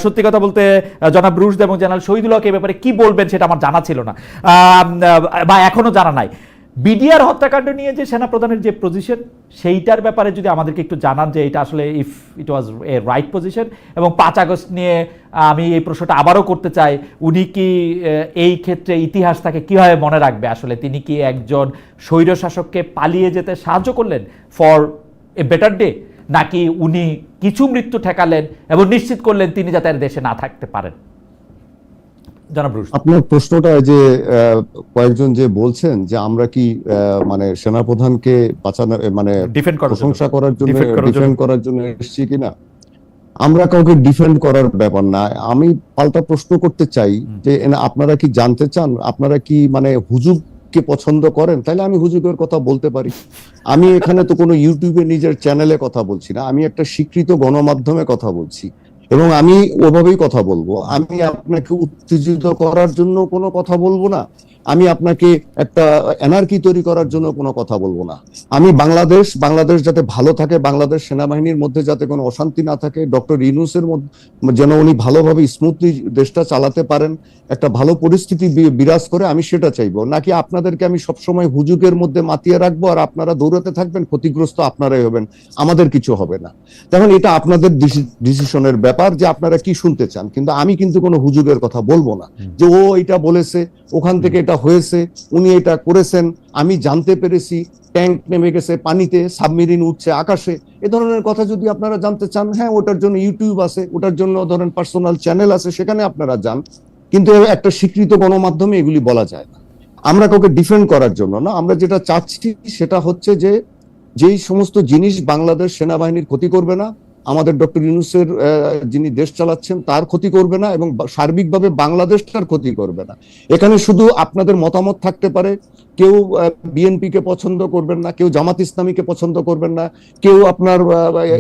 সত্যি কথা বলতে জনাব রুশদ এবং জেনারেল শহীদুল হক এই ব্যাপারে কি বলবেন সেটা আমার জানা ছিল না, বা এখনো জানা নাই। বিডিআর হত্যাকাণ্ড নিয়ে যে সেনাপ্রধানের যে পজিশন, সেইটার ব্যাপারে যদি আমাদেরকে একটু জানান যে এটা আসলে if it was A right position. এবং 5 আগস্ট নিয়ে আমি এই প্রশ্নটা আবারও করতে চাই, উনি কি এই ক্ষেত্রে ইতিহাস তাকে কীভাবে মনে রাখবে? আসলে তিনি কি একজন স্বৈরশাসককে পালিয়ে যেতে সাহায্য করলেন ফর এ বেটার ডে, নাকি উনি কিছু মৃত্যু ঠেকালেন এবং নিশ্চিত করলেন তিনি যাতে আর দেশে না থাকতে পারেন? আপনার প্রশ্নটা যে কয়েকজন যে বলছেন যে আমরা কি মানে সেনাপ্রধানকে বাঁচানো মানে প্রশংসা করার জন্য ডিফেন্ড করার জন্য এসেছি কিনা, আমরা কাউকে ডিফেন্ড করার ব্যাপার না। আমি পাল্টা প্রশ্ন করতে চাই যে আপনারা কি জানতে চান, আপনারা কি মানে হুজুগকে পছন্দ করেন? তাহলে আমি হুজুগের কথা বলতে পারি। আমি এখানে তো কোনো ইউটিউবে নিজের চ্যানেলে কথা বলছি না, আমি একটা স্বীকৃত গণমাধ্যমে কথা বলছি এবং আমি ওভাবেই কথা বলবো। আমি আপনাকে উত্তেজিত করার জন্য কোনো কথা বলবো না, আমি আপনাকে একটা এনার্কি তৈরি করার জন্য কোনো কথা বলবো না। আমি বাংলাদেশ যাতে ভালো থাকে, বাংলাদেশ সেনাবাহিনীর মধ্যে যাতে কোনো অশান্তি না থাকে, ডক্টর ইউনূসের মধ্যে যেন উনি ভালোভাবে স্মুথলি দেশটা চালাতে পারেন, একটা ভালো পরিস্থিতি বিরাজ করে, আমি সেটা চাইবো। নাকি আপনাদেরকে আমি সবসময় হুজুগের মধ্যে মাতিয়ে রাখবো আর আপনারা দৌড়াতে থাকবেন, ক্ষতিগ্রস্ত আপনারাই হবেন, আমাদের কিছু হবে না। তখন এটা আপনাদের ডিসিশনের ব্যাপার যে আপনারা কি শুনতে চান, কিন্তু আমি কিন্তু কোনো হুজুগের কথা বলবো না যে ও এটা বলেছে, ওখান থেকে এটা হয়েছে, উনি এটা করেছেন, আমি জানতে পেরেছি, ট্যাঙ্ক নেমে গেছে পানিতে, সাবমেরিন উঠছে আকাশে, এ ধরনের কথা যদি আপনারা জানতে চান, হ্যাঁ ওটার জন্য ইউটিউব আছে, ওটার জন্য ধরেন পার্সোনাল চ্যানেল আছে, সেখানে আপনারা যান। কিন্তু একটা স্বীকৃত গণমাধ্যমে এগুলি বলা যায় না। আমরা কাউকে ডিফেন্ড করার জন্য না, আমরা যেটা চাচ্ছি সেটা হচ্ছে যে যেই সমস্ত জিনিস বাংলাদেশ সেনাবাহিনীর ক্ষতি করবে না, আমাদের ডক্টর ইউনূসের যিনি দেশ চালাচ্ছেন তার ক্ষতি করবে না, এবং সার্বিকভাবে বাংলাদেশটার ক্ষতি করবে না। এখানে শুধু আপনাদের মতামত থাকতে পারে, কেউ বিএনপি কে পছন্দ করবেন না, কেউ জামাত ইসলামীকে পছন্দ করবেন না, কেউ আপনার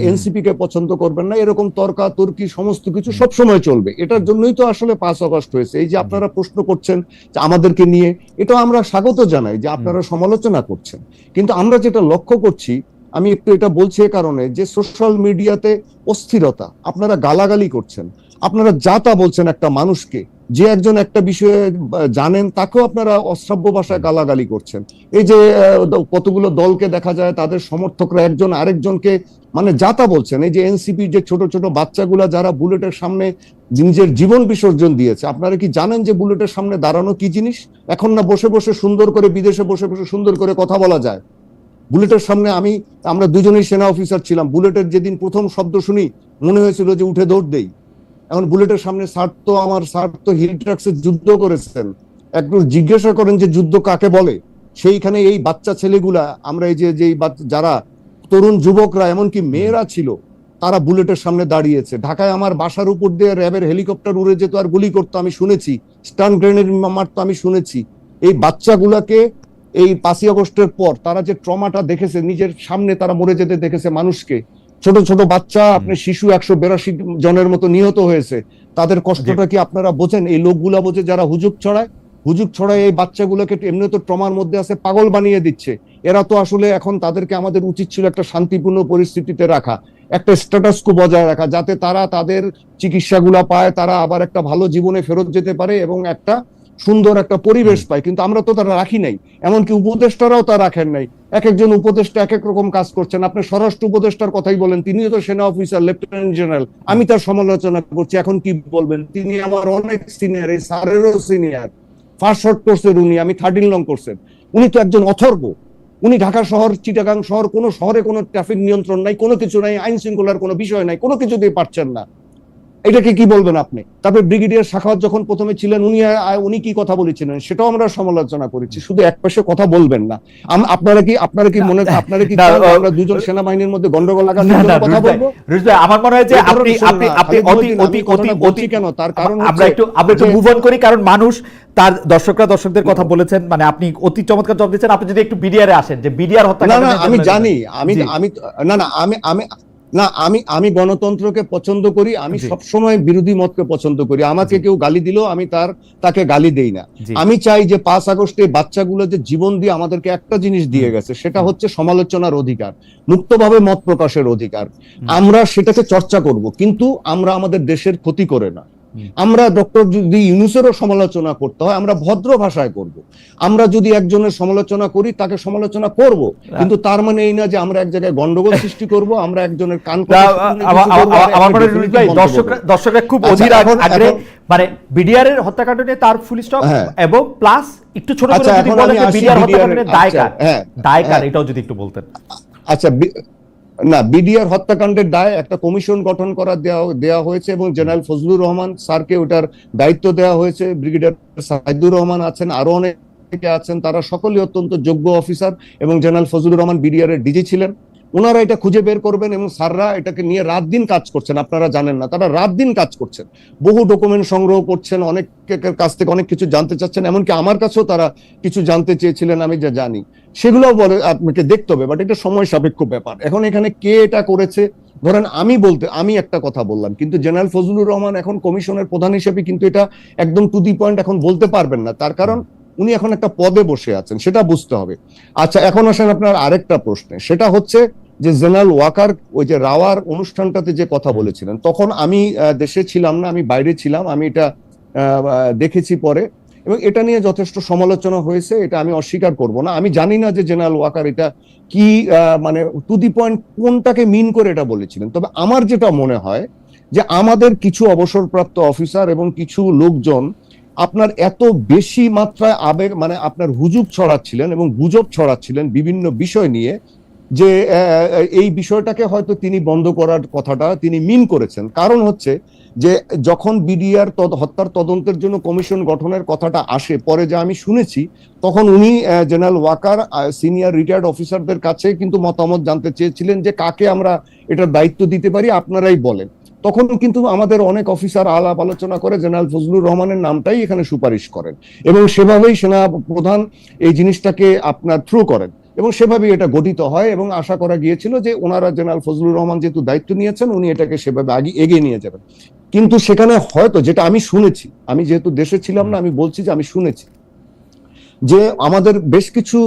এনসিপি কে পছন্দ করবেন না, এরকম তর্কাতর্কি সমস্ত কিছু সবসময় চলবে। এটার জন্যই তো আসলে 5 আগস্ট হয়েছে। এই যে আপনারা প্রশ্ন করছেন যে আমাদেরকে নিয়ে, এটা আমরা স্বাগত জানাই যে আপনারা সমালোচনা করছেন, কিন্তু আমরা যেটা লক্ষ্য করছি, আমি একটু এটা বলছি এ কারণে যে সোশ্যাল মিডিয়াতে অস্থিরতা, আপনারা গালাগালি করছেন, আপনারা যা তা বলছেন একটা মানুষকে, যে একজন একটা বিষয়ে জানেন তাকেও আপনারা অশ্রাব্য ভাষায় গালাগালি করছেন। এই যে কতগুলো দলকে দেখা যায় তাদের সমর্থকরা একজন আরেকজনকে মানে যা তা বলছেন। এই যে এনসিপি যে ছোট ছোট বাচ্চাগুলা যারা বুলেটের সামনে নিজের জীবন বিসর্জন দিয়েছে, আপনারা কি জানেন যে বুলেটের সামনে দাঁড়ানো কি জিনিস? এখন না বসে বসে সুন্দর করে, বিদেশে বসে বসে সুন্দর করে কথা বলা যায়। বুলেটের সামনে আমরা দুজনেই সেনা অফিসার ছিলাম, বুলেটের যেদিন প্রথম শব্দ শুনি মনে হয়েছিল যে উঠে দৌড় দেই। এখন বুলেটের সামনে স্যার তো হিল ট্রাক্সে যুদ্ধ করেছেন, একটু জিজ্ঞাসা করেন যে যুদ্ধ কাকে বলে। সেইখানে এই বাচ্চা ছেলেগুলা, আমরা এই যে যারা তরুণ যুবকরা এমনকি মেয়েরা ছিল, তারা বুলেটের সামনে দাঁড়িয়েছে। ঢাকায় আমার বাসার উপর দিয়ে র্যাবের হেলিকপ্টার উড়ে যেত আর গুলি করতো, আমি শুনেছি, স্টান গ্রেনেড মারতো, আমি শুনেছি। এই বাচ্চাগুলাকে এই 5 আগস্টের পর তারা যে ট্রমাটা দেখেছে, নিজের সামনে তারা মরে যেতে দেখেছে মানুষকে, ছোট ছোট বাচ্চা, আপনি শিশু 182 জনের মতো নিহত হয়েছে, তাদের কষ্টটা কি আপনারা বোঝেন? এই লোকগুলা বোঝে যারা হুজুগ ছড়ায় এই বাচ্চাগুলোকে এমনি তো ট্রমার মধ্যে আছে, পাগল বানিয়ে দিচ্ছে। এরা তো আসলে এখন তাদেরকে আমাদের উচিত ছিল একটা শান্তিপূর্ণ পরিস্থিতিতে রাখা, একটা স্ট্যাটাস কো বজায় রাখা, যাতে তারা তাদের চিকিৎসাগুলা পায়, তারা আবার একটা ভালো জীবনে ফেরত যেতে পারে এবং একটা সুন্দর একটা পরিবেশ পায়। কিন্তু আমরা তো তারা রাখি নাই, এমনকি উপদেষ্টারাও তা রাখেন নাই। এক একজন উপদেষ্টা এক এক রকম কাজ করছেন। আপনি স্বরাষ্ট্র উপদেষ্টার কথাই বলেন, তিনিও তো সেনা অফিসার, লেফটেন্যান্ট জেনারেল, আমি তার সমালোচনা করছি, এখন কি বলবেন? তিনি আমার অনেক সিনিয়র, এই স্যারেরও সিনিয়র, ফার্স্ট শর্ট কোর্সের উনি, আমি 13 লং কোর্সের। উনি তো একজন অথর্ব। উনি ঢাকা শহর, চিটাগাং শহর, কোনো শহরে কোনো ট্রাফিক নিয়ন্ত্রণ নাই, কোনো কিছু নাই, আইন শৃঙ্খলার কোনো বিষয় নাই, কোনো কিছুতেই পারছেন না। এটাকে কি বলবেন আপনি? তারপরে ব্রিগেডিয়ার সাখাওয়াত যখন প্রথমে ছিলেন, উনি কি কথা বলেছিলেন সেটাও আমরা সমালোচনা করেছি। শুধু এক পাশে কথা বলবেন না। আপনারা কি আমরা দুজন সেনাবাহিনীর মধ্যে গন্ডগোল লাগানোর জন্য কথা বলবো? আমার মনে হয় যে আপনি অতি কেন, তার কারণ আমরা একটু মুভ অন করি, কারণ মানুষ তার দর্শকদের কথা বলেছেন, মানে আপনি অতি চমৎকার জবাব দিচ্ছেন। আপনি যদি একটু বিডিআর আসেন, যে বিডিআর হত্যা, না আমি জানি, আমি গণতন্ত্রকে পছন্দ করি, আমি সবসময় বিরোধী মতকে পছন্দ করি। আমাকে কেউ গালি দিলেও আমি তাকে গালি দেই না। আমি চাই যে 5 আগস্টে বাচ্চাগুলো যে জীবন দিয়ে আমাদেরকে একটা জিনিস দিয়ে গেছে, সেটা হচ্ছে সমালোচনার অধিকার, মুক্তভাবে মত প্রকাশের অধিকার। আমরা সেটাকে চর্চা করব, কিন্তু আমরা আমাদের দেশের ক্ষতি করে না। আমরা ডক্টর যদি ইউনূসেরও সমালোচনা করতে হয়, আমরা ভদ্র ভাষায় করব। আমরা যদি একজনের সমালোচনা করি, তাকে সমালোচনা করব, কিন্তু তার মানে এই না যে আমরা এক জায়গায় গন্ডগোল সৃষ্টি করব, আমরা একজনের কান দর্শকরা খুব অধীর আগ্রহে, মানে বিডিআর এর হত্যাকাণ্ড নিয়ে তার ফুল স্টপ, এবং প্লাস একটু ছোট করে যদি বলেন যে বিডিআর হত্যাকাণ্ডের দায়কার, এটাও যদি একটু বলতেন। আচ্ছা, না, বিডিআর হত্যাকাণ্ডের দায় একটা কমিশন গঠন করা দেওয়া হয়েছে এবং জেনারেল ফজলুর রহমান স্যারকে ওটার দায়িত্ব দেওয়া হয়েছে। ব্রিগেডিয়ার সাইদুর রহমান আছেন, আরো অনেকে আছেন, তারা সকলেই অত্যন্ত যোগ্য অফিসার, এবং জেনারেল ফজলুর রহমান বিডিআর এর ডিজি ছিলেন। ওনারা এটা খুঁজে বের করবেন, এবং স্যাররা এটাকে নিয়ে রাত দিন কাজ করছেন। আপনারা জানেন না, তারা রাত দিন কাজ করছেন, বহু ডকুমেন্ট সংগ্রহ করছেন, অনেকের কাছ থেকে অনেক কিছু জানতে চাচ্ছেন, এমনকি আমার কাছেও তারা কিছু জানতে চেয়েছিলেন, আমি যা জানি সেগুলো বলে আপনাকে দেখতে হবে, বাট এটা সময় সাপেক্ষ ব্যাপার। এখন এখানে কে এটা করেছে, ধরেন আমি একটা কথা বললাম, কিন্তু জেনারেল ফজলুর রহমান এখন কমিশনের প্রধান হিসেবে কিন্তু এটা একদম টু দি পয়েন্ট এখন বলতে পারবেন না, তার কারণ উনি এখন একটা পদে বসে আছেন, সেটা বুঝতে হবে। আচ্ছা, এখন আসেন আপনার আরেকটা প্রশ্নে, সেটা হচ্ছে যে জেনারেল ওয়াকার ওই যে রাওয়ার অনুষ্ঠানটাতে যে কথা বলেছিলেন, তখন আমি দেশে ছিলাম না, আমি বাইরে ছিলাম, আমি এটা দেখেছি পরে, এবং এটা নিয়ে যথেষ্ট সমালোচনা হয়েছে, এটা আমি অস্বীকার করব না। আমি জানি না যে জেনারেল ওয়াকার এটা কি মানে টু দি পয়েন্ট কোনটাকে মিন করে এটা বলেছিলেন, তবে আমার যেটা মনে হয় যে আমাদের কিছু অবসরপ্রাপ্ত অফিসার এবং কিছু লোকজন আপনার এত বেশি মাত্রায় আবেগ মানে আপনার হুজুগ ছড়াচ্ছিলেন এবং গুজব ছড়াচ্ছিলেন বিভিন্ন বিষয় নিয়ে, যে এই বিষয়টাকে হয়তো তিনি বন্ধ করার কথাটা তিনি মিন করেছেন। কারণ হচ্ছে যে যখন বিডিআর হত্যার তদন্তের জন্য কমিশন গঠনের কথাটা আসে, পরে যা আমি শুনেছি, তখন উনি জেনারেল ওয়াকার সিনিয়র রিটায়ার্ড অফিসারদের কাছে কিন্তু মতামত জানতে চেয়েছিলেন যে কাকে আমরা এটার দায়িত্ব দিতে পারি, আপনারাই বলেন। তখন কিন্তু আমাদের অনেক অফিসার আলাপ আলোচনা করে জেনারেল ফজলুর রহমানের নামটাই এখানে সুপারিশ করেন, এবং সেভাবেই সেনা প্রধান এই জিনিসটাকে আপনার থ্রু করেন, এবং সেভাবেই এটা গঠিত হয়। এবং আশা করা গিয়েছিল যে ওনারা জেনারেল ফজলুর রহমান যেহেতু দায়িত্ব নিয়েছেন, উনি এটাকে সেভাবে এগিয়ে নিয়ে যাবেন। কিন্তু সেখানে হয়তো, যেটা আমি শুনেছি, আমি যেহেতু দেশে ছিলাম না, আমি বলছি যে আমি শুনেছি যে আমাদের বেশ কিছু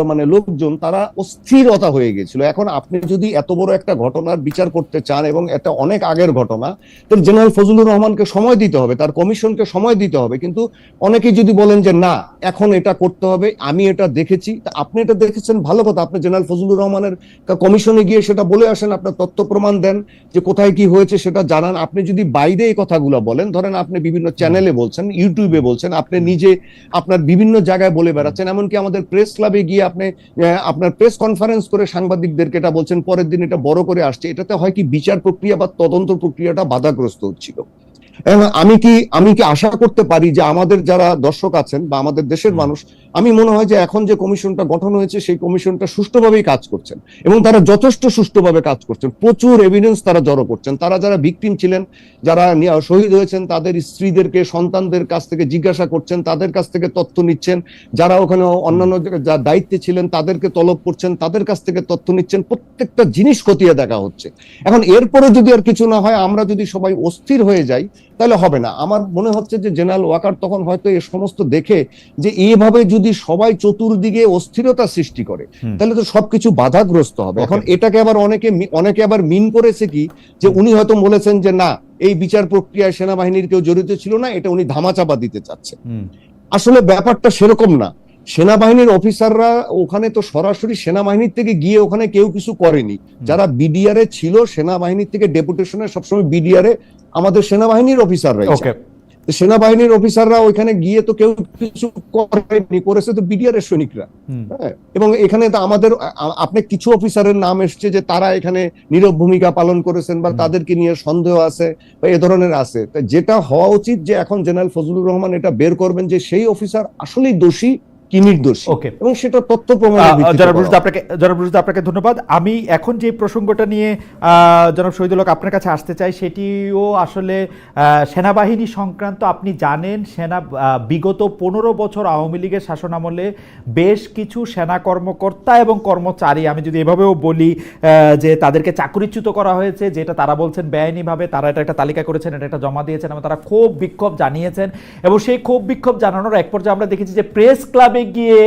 মানে লোকজন তারা অস্থিরতা হয়ে গেছিল। এখন আপনি যদি এত বড় একটা ঘটনার বিচার করতে চান এবং এটা অনেক আগের ঘটনা, তাহলে জেনারেল ফজলুর রহমানকে সময় দিতে হবে, তার কমিশনকে সময় দিতে হবে। কিন্তু অনেকেই যদি বলেন যে না এখন এটা করতে হবে, আমি এটা দেখেছি, আপনি এটা দেখেছেন ভালো কথা, আপনি জেনারেল ফজলুর রহমানের কমিশনে গিয়ে সেটা বলে আসেন, আপনার তথ্য প্রমাণ দেন যে কোথায় কি হয়েছে সেটা জানান। আপনি যদি বাইরে এই কথাগুলো বলেন, ধরেন আপনি বিভিন্ন চ্যানেলে বলছেন, ইউটিউবে বলছেন, আপনি নিজে আপনার বিভিন্ন জায়গায় বলে বেড়াচ্ছেন, এমনকি আমাদের প্রেস ক্লাবে গিয়ে আপনি আপনার প্রেস কনফারেন্স করে সাংবাদিকদেরকে এটা বলছেন, পরের দিন এটা বড় করে আসছে, এটাতে হয় কি বিচার প্রক্রিয়া বা তদন্ত প্রক্রিয়াটা বাধাগ্রস্ত হচ্ছিল। আমি কি আশা করতে পারি যে আমাদের যারা দর্শক আছেন বা আমাদের দেশের মানুষ, আমি মনে হয় যে এখন যে কমিশনটা গঠন হয়েছে সেই কমিশনটা সুষ্ঠুভাবেই কাজ করছেন, এবং তারা যথেষ্ট সুষ্ঠুভাবে কাজ করছেন, প্রচুর এভিডেন্স তারা জড়ো করছেন। তারা যারা ভিকটিম ছিলেন, যারা শহীদ হয়েছেন, তাদের স্ত্রীদেরকে, সন্তানদের কাছ থেকে জিজ্ঞাসা করছেন, তাদের কাছ থেকে তথ্য নিচ্ছেন, যারা ওখানে অন্যান্য যা দায়িত্বে ছিলেন তাদেরকে তলব করছেন, তাদের কাছ থেকে তথ্য নিচ্ছেন, প্রত্যেকটা জিনিস খতিয়ে দেখা হচ্ছে। এখন এরপরে যদি আর কিছু না হয়, আমরা যদি সবাই অস্থির হয়ে যাই, তাহলে হবে না। আমার মনে হচ্ছে যে জেনারেল ওয়াকার তখন হয়তো এ সমস্ত দেখে যে এইভাবে যদি সবাই চতুর্দিকে অস্থিরতা সৃষ্টি করে, তাহলে তো সবকিছু বাধাগ্রস্ত হবে। এখন এটাকে আবার অনেকে আবার মিন করেছে কি, যে উনি হয়তো বলেছেন যে না এই বিচার প্রক্রিয়ায় সেনাবাহিনীর কেউ জড়িত ছিল না, এটা উনি ধামাচাপা দিতে চাচ্ছে। আসলে ব্যাপারটা সেরকম না। সেনাবাহিনীর অফিসাররা ওখানে তো সরাসরি সেনাবাহিনীর থেকে গিয়ে ওখানে কেউ কিছু করেনি। যারা বিডিআরে ছিল, সেনাবাহিনীর থেকে ডেপুটেশনে সবসময় বিডিআরে আমাদের সেনাবাহিনীর অফিসাররা, সেনাবাহিনীর অফিসাররা ওইখানে গিয়ে তো কেউ কিছু করেনি, করেছে তো বিডিআর এর সৈনিকরা। এবং এখানে তো আমাদের আপনি কিছু অফিসারের নাম এসছে যে তারা এখানে নীরব ভূমিকা পালন করেছেন বা তাদেরকে নিয়ে সন্দেহ আছে বা এ ধরনের আছে। যেটা হওয়া উচিত যে এখন জেনারেল ফজলুর রহমান এটা বের করবেন যে সেই অফিসার আসলেই দোষী কি নির্দোষী, এবং সেটা তথ্য প্রমাণের ভিত্তিতে। জনাব রুশদ, আপনাকে ধন্যবাদ। আমি এখন যে প্রসঙ্গটা নিয়ে জনাব শহীদুল হক আপনার কাছে আসতে চাই, সেটিও আসলে সেনাবাহিনী সংক্রান্ত। আপনি জানেন বিগত 15 বছর আওয়ামী লীগের শাসনামলে বেশ কিছু সেনা কর্মকর্তা এবং কর্মচারী, আমি যদি এভাবেও বলি যে তাদেরকে চাকরিচ্যুত করা হয়েছে, যেটা তারা বলছেন বেআইনিভাবে। তারা এটা একটা তালিকা করেছেন, এটা একটা জমা দিয়েছেন এবং তারা ক্ষোভ বিক্ষোভ জানিয়েছেন। এবং সেই ক্ষোভ বিক্ষোভ জানানোর এক পর্যায়ে আমরা দেখেছি যে প্রেস ক্লাবে গিয়ে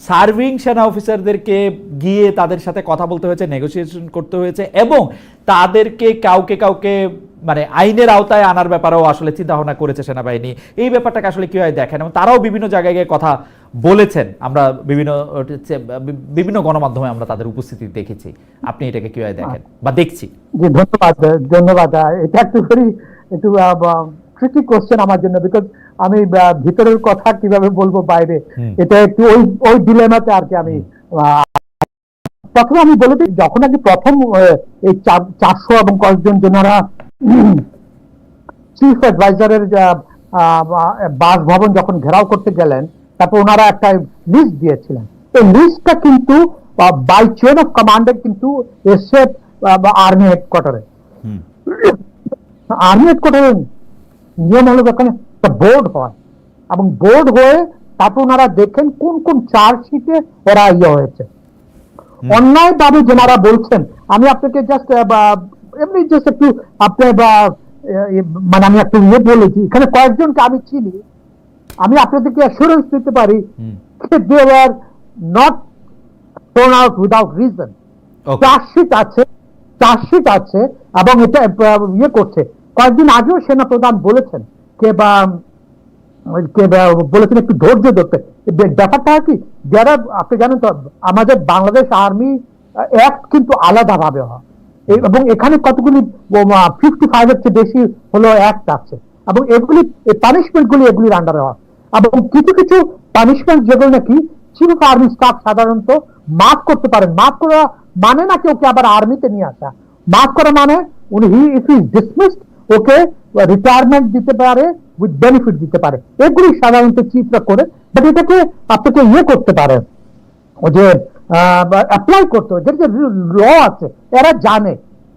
সার্ভিং সেনা অফিসারদেরকে গিয়ে তাদের সাথে কথা বলতে হয়েছে, নেগোসিয়েশন করতে হয়েছে, এবং তাদেরকে কাউকে মানে আইনের আওতায় আনার ব্যাপারেও আসলে চিন্তা ভাবনা করেছে সেনাবাহিনী। এই ব্যাপারটাকে আসলে কিভাবে দেখেন? এবং তারাও বিভিন্ন জায়গায় গিয়ে কথা বলেছেন, আমরা বিভিন্ন গণমাধ্যমে আমরা তাদের উপস্থিতি দেখেছি। আপনি এটাকে কিভাবে দেখেন বা দেখছি? ধন্যবাদ। এটা একটু ট্রিকি কোশ্চেন আমার জন্য, বিকজ আমি ভিতরের কথা কিভাবে বলবো বাইরে, এটা একটু ওই ডিলেমাতে আর কি। আমি প্রথমে আমি বলে দিই, যখন আর কি প্রথম এই 400 এবং কয়েকজন যারা চিফ অ্যাডভাইজারের বাসভবন যখন ঘেরাও করতে গেলেন, তারপর ওনারা একটা লিস্ট দিয়েছিলেন। এই লিস্টটা কিন্তু বাই চেইন অফ কমান্ডের কিন্তু এসে আর্মি হেডকোয়ার্টারে। আর্মি হেডকোয়ার্টারে নিয়ম হলো যখন একটা বোর্ড হয়, এবং বোর্ড হয়ে তারপর ওনারা দেখেন কোন কোন চার্জশিটে ওরা হয়েছে। অন্যায় ভাবে যারা বলছেন, আমি আপনাকে জাস্ট একটু মানে আমি একটু বলেছি, এখানে কয়েকজনকে আমি চিনি, আমি আপনাদেরকে অ্যাসুরেন্স দিতে পারি they were not thrown out without reason. Chargesheet আছে এবং এটা করছে। কয়েকদিন আগেও সেনা প্রধান বলেছেন বলেছেন একটু ধৈর্য ধরতে। ব্যাপারটা কি, যারা আপনি জানেন তো আমাদের বাংলাদেশ আর্মি অ্যাক্ট কিন্তু আলাদা ভাবে হয়, এবং এখানে কতগুলি 55 এর চেয়ে বেশি হলো অ্যাক্ট আছে, এবং এগুলি পানিশমেন্ট গুলি এগুলির আন্ডারে হয়। এবং কিছু কিছু পানিশমেন্ট যেগুলো নাকি চিফ অফ আর্মি স্টাফ সাধারণত মাফ করতে পারেন। মাফ করা মানে নাকি ওকে আবার আর্মিতে নিয়ে আসা। মাফ করা মানে উনি if is dismissed okay retirement দিতে পারে, উইথ বেনিফিট দিতে পারে। এগুলি সাধারণত চিফরা করে, বাট এটাকে আপনাকে করতে পারে, ও যে অ্যাপ্লাই করতে হবে, যে ল আছে এরা জানে।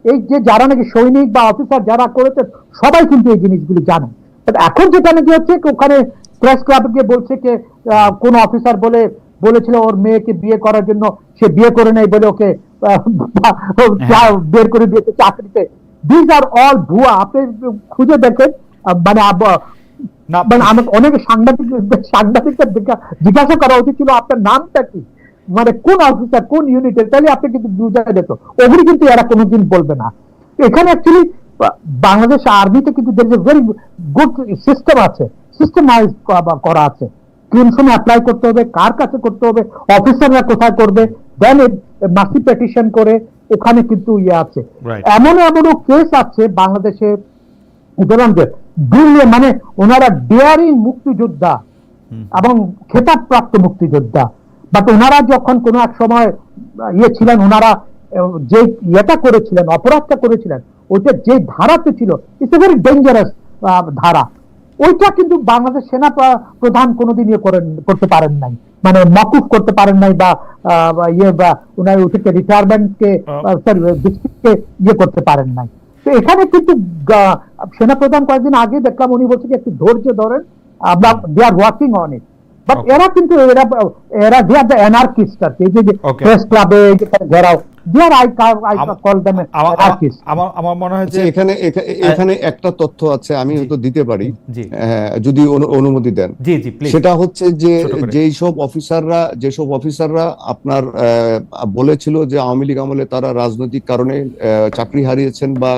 এই যে যারা নাকি সৈনিক বা অফিসার যারা করেছে সবাই কিন্তু এই জিনিসগুলি জানে। এখন যেটা নাকি হচ্ছে ওখানে প্রেস ক্লাবে গিয়ে বলছে যে কোন অফিসার বলেছিল ওর মেয়েকে বিয়ে করার জন্য, সে বিয়ে করে নেই বলে ওকে বের করে দিয়েছে চাকরিতে। দিস আর অল ভুয়া। আপনি খুঁজে দেখেন, মানে আমাকে অনেক সাংবাদিকদের জিজ্ঞাসা করা উচিত ছিল আপনার নামটা কি, মানে কোন অফিসার কোন ইউনিটের, তাহলে আপনি কিন্তু বুঝাই যেত। ওগুলি কিন্তু এরা কোনোদিন বলবে না। এখানে অ্যাকচুয়ালি বাংলাদেশ আর্মিতে কিন্তু ভেরি গুড সিস্টেম আছে, সিস্টেমাইজ করা আছে। কোন সময় অ্যাপ্লাই করতে হবে, কার কাছে করতে হবে, অফিসাররা কোথায় করবে, দেন মাসি পেটিশন করে ওখানে কিন্তু আছে। এমনও কেস আছে বাংলাদেশে, মানে ওনারা ডেয়ারিং মুক্তিযোদ্ধা এবং খেতাবপ্রাপ্ত মুক্তিযোদ্ধা, বাট ওনারা যখন কোনো এক সময় ছিলেন, ওনারা যে করেছিলেন, অপরাধটা করেছিলেন, ওইটা যে ধারাতে ছিল, ইটস এ ভেরি ডেঞ্জারাস ধারা। ওইটা কিন্তু বাংলাদেশ সেনা প্রধান কোনোদিন করতে পারেন নাই, মানে মকুফ করতে পারেন নাই, বা ওনার ওটাকে রিটায়ারমেন্টকে করতে পারেন নাই। তো এখানে কিন্তু সেনা প্রধান কয়েকদিন আগে দেখলাম উনি বলছেন একটু ধৈর্য ধরেন, আমরা they are working on it. But এরা কিন্তু এরা দে আর দ্য অ্যানার্কিস্ট আর কি, এই যে প্রেস ক্লাবে ঘেরাও, আমার মনে হয় যে এখানে একটা তথ্য আছে, আমি হয়তো দিতে পারি যদি অনুমতি দেন। সেটা হচ্ছে যে যেসব অফিসাররা আপনার বলেছিল যে আওয়ামী লীগ আমলে তারা রাজনৈতিক কারণে চাকরি হারিয়েছেন বা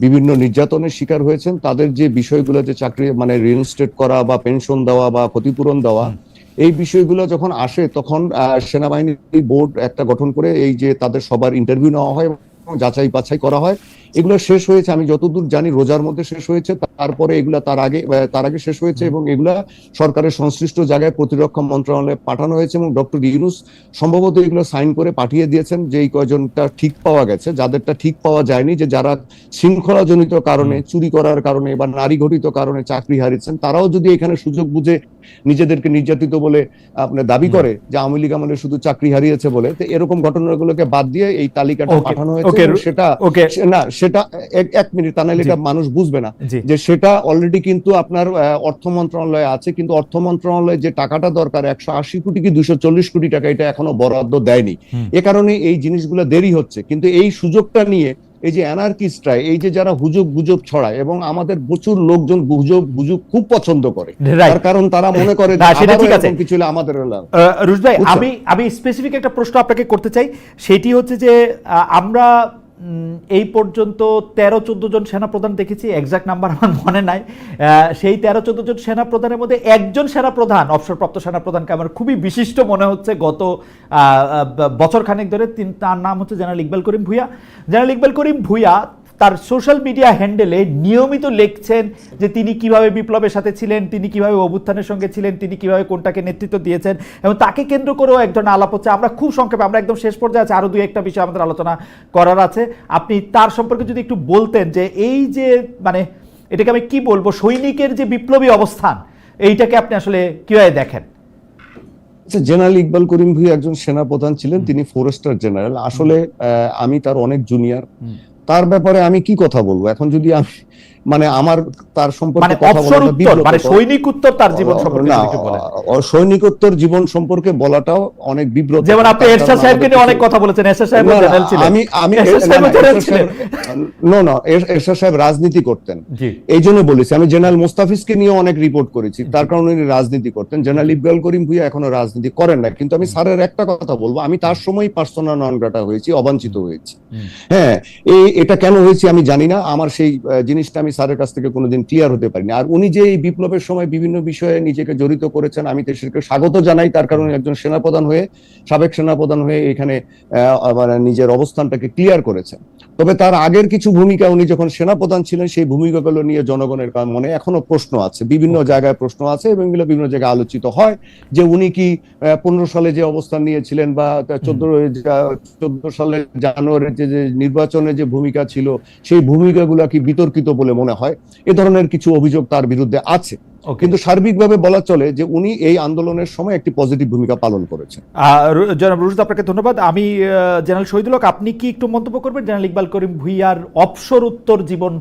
বিভিন্ন নির্যাতনের শিকার হয়েছেন, তাদের যে বিষয়গুলো, যে চাকরি মানে রিইনস্টেট করা বা পেনশন দেওয়া বা ক্ষতিপূরণ দেওয়া, এই বিষয়গুলো যখন আসে তখন সেনাবাহিনী বোর্ড একটা গঠন করে এই যে তাদের সবার ইন্টারভিউ নেওয়া হয় এবং যাচাই বাছাই করা হয়। এগুলো শেষ হয়েছে, আমি যতদূর জানি রোজার মধ্যে শেষ হয়েছে, তারপরে এগুলা তার আগে শেষ হয়েছে এবং এগুলা সরকারের সংশ্লিষ্ট জায়গায় প্রতিরক্ষা মন্ত্রণালয়ে পাঠানো হয়েছে এবং ডক্টর ইউনূস সম্ভবত এগুলো সাইন করে পাঠিয়ে দিয়েছেন। যে এই কয়জনটা ঠিক পাওয়া গেছে, যাদেরটা ঠিক পাওয়া যায়নি, যে যারা শৃঙ্খলাজনিত কারণে, চুরি করার কারণে বা নারী ঘটিত কারণে চাকরি হারিয়েছেন, তারাও যদি এখানে সুযোগ বুঝে নিজেদেরকে নির্যাতিত বলে আপনার দাবি করে যে আওয়ামী লীগ আমলে শুধু চাকরি হারিয়েছে বলে, তো এরকম ঘটনাগুলোকে বাদ দিয়ে এই তালিকাটা পাঠানো হয়েছে। সেটা এক মিনিট, তা নাহলে এটা মানুষ বুঝবে না যে সেটা অলরেডি কিন্তু আপনার অর্থ মন্ত্রণালয়ে আছে, কিন্তু অর্থ মন্ত্রণালয়ে যে টাকাটা দরকার 180 কোটি কি 240 কোটি টাকা, এটা এখনো বরাদ্দ দেয়নি। এ কারণে এই জিনিসগুলো দেরি হচ্ছে। কিন্তু এই সুযোগটা নিয়ে এই যে অ্যানার্কিস্টরা, এই যে যারা গুজব ছড়ায়, এবং আমাদের প্রচুর লোকজন গুজব খুব পছন্দ করে, তার কারণ তারা মনে করে কিছু আমাদের। রুশ ভাই, আমি স্পেসিফিক একটা প্রশ্ন আপনাকে করতে চাই, সেটি হচ্ছে যে আমরা এই পর্যন্ত 13-14 জন সেনাপ্রধান দেখেছি, এক্সাক্ট নাম্বার আমার মনে নাই। সেই 13-14 জন সেনাপ্রধানের মধ্যে একজন সেনাপ্রধান, অবসরপ্রাপ্ত সেনাপ্রধানকে আমার খুবই বিশিষ্ট মনে হচ্ছে গত বছর খানেক ধরে। তার নাম হচ্ছে জেনারেল ইকবাল করিম ভূঁইয়া। জেনারেল ইকবাল করিম ভূঁইয়া তার সোশ্যাল মিডিয়া হ্যান্ডেলে নিয়মিত লিখছেন যে তিনি কিভাবে বিপ্লবের সাথে ছিলেন, তিনি কিভাবে অভ্যুত্থানের সঙ্গে ছিলেন, তিনি কিভাবে কোনটাকে নেতৃত্ব দিয়েছেন, এবং তাকে কেন্দ্র করেও এক ধরনের আলাপ হচ্ছে। আমরা খুব সংক্ষেপে, আমরা একদম শেষ পর্যায়ে আছে, আরো 2-1টা বিষয় আমাদের আলোচনা করার আছে। আপনি তার সম্পর্কে যদি একটু বলতেন যে এই যে মানে এটাকে আমি কি বলবো, সৈনিকের যে বিপ্লবী অবস্থান, এইটাকে আপনি আসলে কিভাবে দেখেন? জেনারেল ইকবাল করিম ভূঁইয়া একজন সেনাপ্রধান ছিলেন, তিনি 4-স্টার জেনারেল। আসলে আমি তার অনেক জুনিয়র, তার ব্যাপারে আমি কি কথা বলবো এখন, যদি আমি মানে আমার তার সম্পর্কে কথা বলা, সৈনিকোত্তর তার জীবন সম্পর্কে একটু বলেন। সৈনিকোত্তর জীবন সম্পর্কে বলাটাও অনেক বিব্রত। যেমন আপনি এরশাদ সাহেবকে নিয়ে অনেক কথা বলেছেন, এরশাদ সাহেব জেনারেল ছিলেন। এরশাদ সাহেব রাজনীতি করতেন, এই জন্য বলেছি। আমি জেনারেল মোস্তাফিজকে নিয়ে অনেক রিপোর্ট করেছি, তার কারণে উনি রাজনীতি করতেন। জেনারেল ইকবাল করিম ভূঁইয়া এখনো রাজনীতি করেন না। কিন্তু আমি স্যারের একটা কথা বলবো, আমি তার সময় পার্সোনা নন গ্রাটা হয়েছি, অবাঞ্ছিত হয়েছি। হ্যাঁ, এটা কেন হয়েছে আমি জানি না। আমার সেই জিনিসটা আমি স্যারের কাছ থেকে কোনোদিন ক্লিয়ার হতে পারিনি। আর উনি যে এই বিপ্লবের সময় বিভিন্ন বিষয়ে নিজেকে জড়িত করেছেন, আমি তো সেটাকে স্বাগত জানাই, তার কারণে একজন সেনাপ্রধান হয়ে, সাবেক সেনাপ্রধান হয়ে এখানে মানে নিজের অবস্থানটাকে ক্লিয়ার করেছেন। তবে তার আগের কিছু ভূমিকা, উনি যখন সেনাপ্রধান ছিলেন সেই ভূমিকাগুলো নিয়ে জনগণের মনে এখনো প্রশ্ন আছে, বিভিন্ন জায়গায় প্রশ্ন আছে, এবং এগুলো বিভিন্ন জায়গায় আলোচিত হয় যে উনি কি 15 সালে যে অবস্থান নিয়েছিলেন বা 14 সালে জানুয়ারির যে নির্বাচনে যে ভূমিকা ছিল সেই ভূমিকাগুলো কি বিতর্কিত বলে মনে হয়। এ ধরনের কিছু অভিযোগ তার বিরুদ্ধে আছে, কিন্তু সার্বিকভাবে বলা চলে যে উনি এই আন্দোলনের সময় একটি পজিটিভ ভূমিকা পালন করেছেন। জনাব রুশদ, আপনাকে ধন্যবাদ। আমি জেনারেল শহীদুল হক, আপনি কি একটু মন্তব্য করবেন জেনারেল ইকবাল করিম ভূঁইয়ার অবসর উত্তর জীবন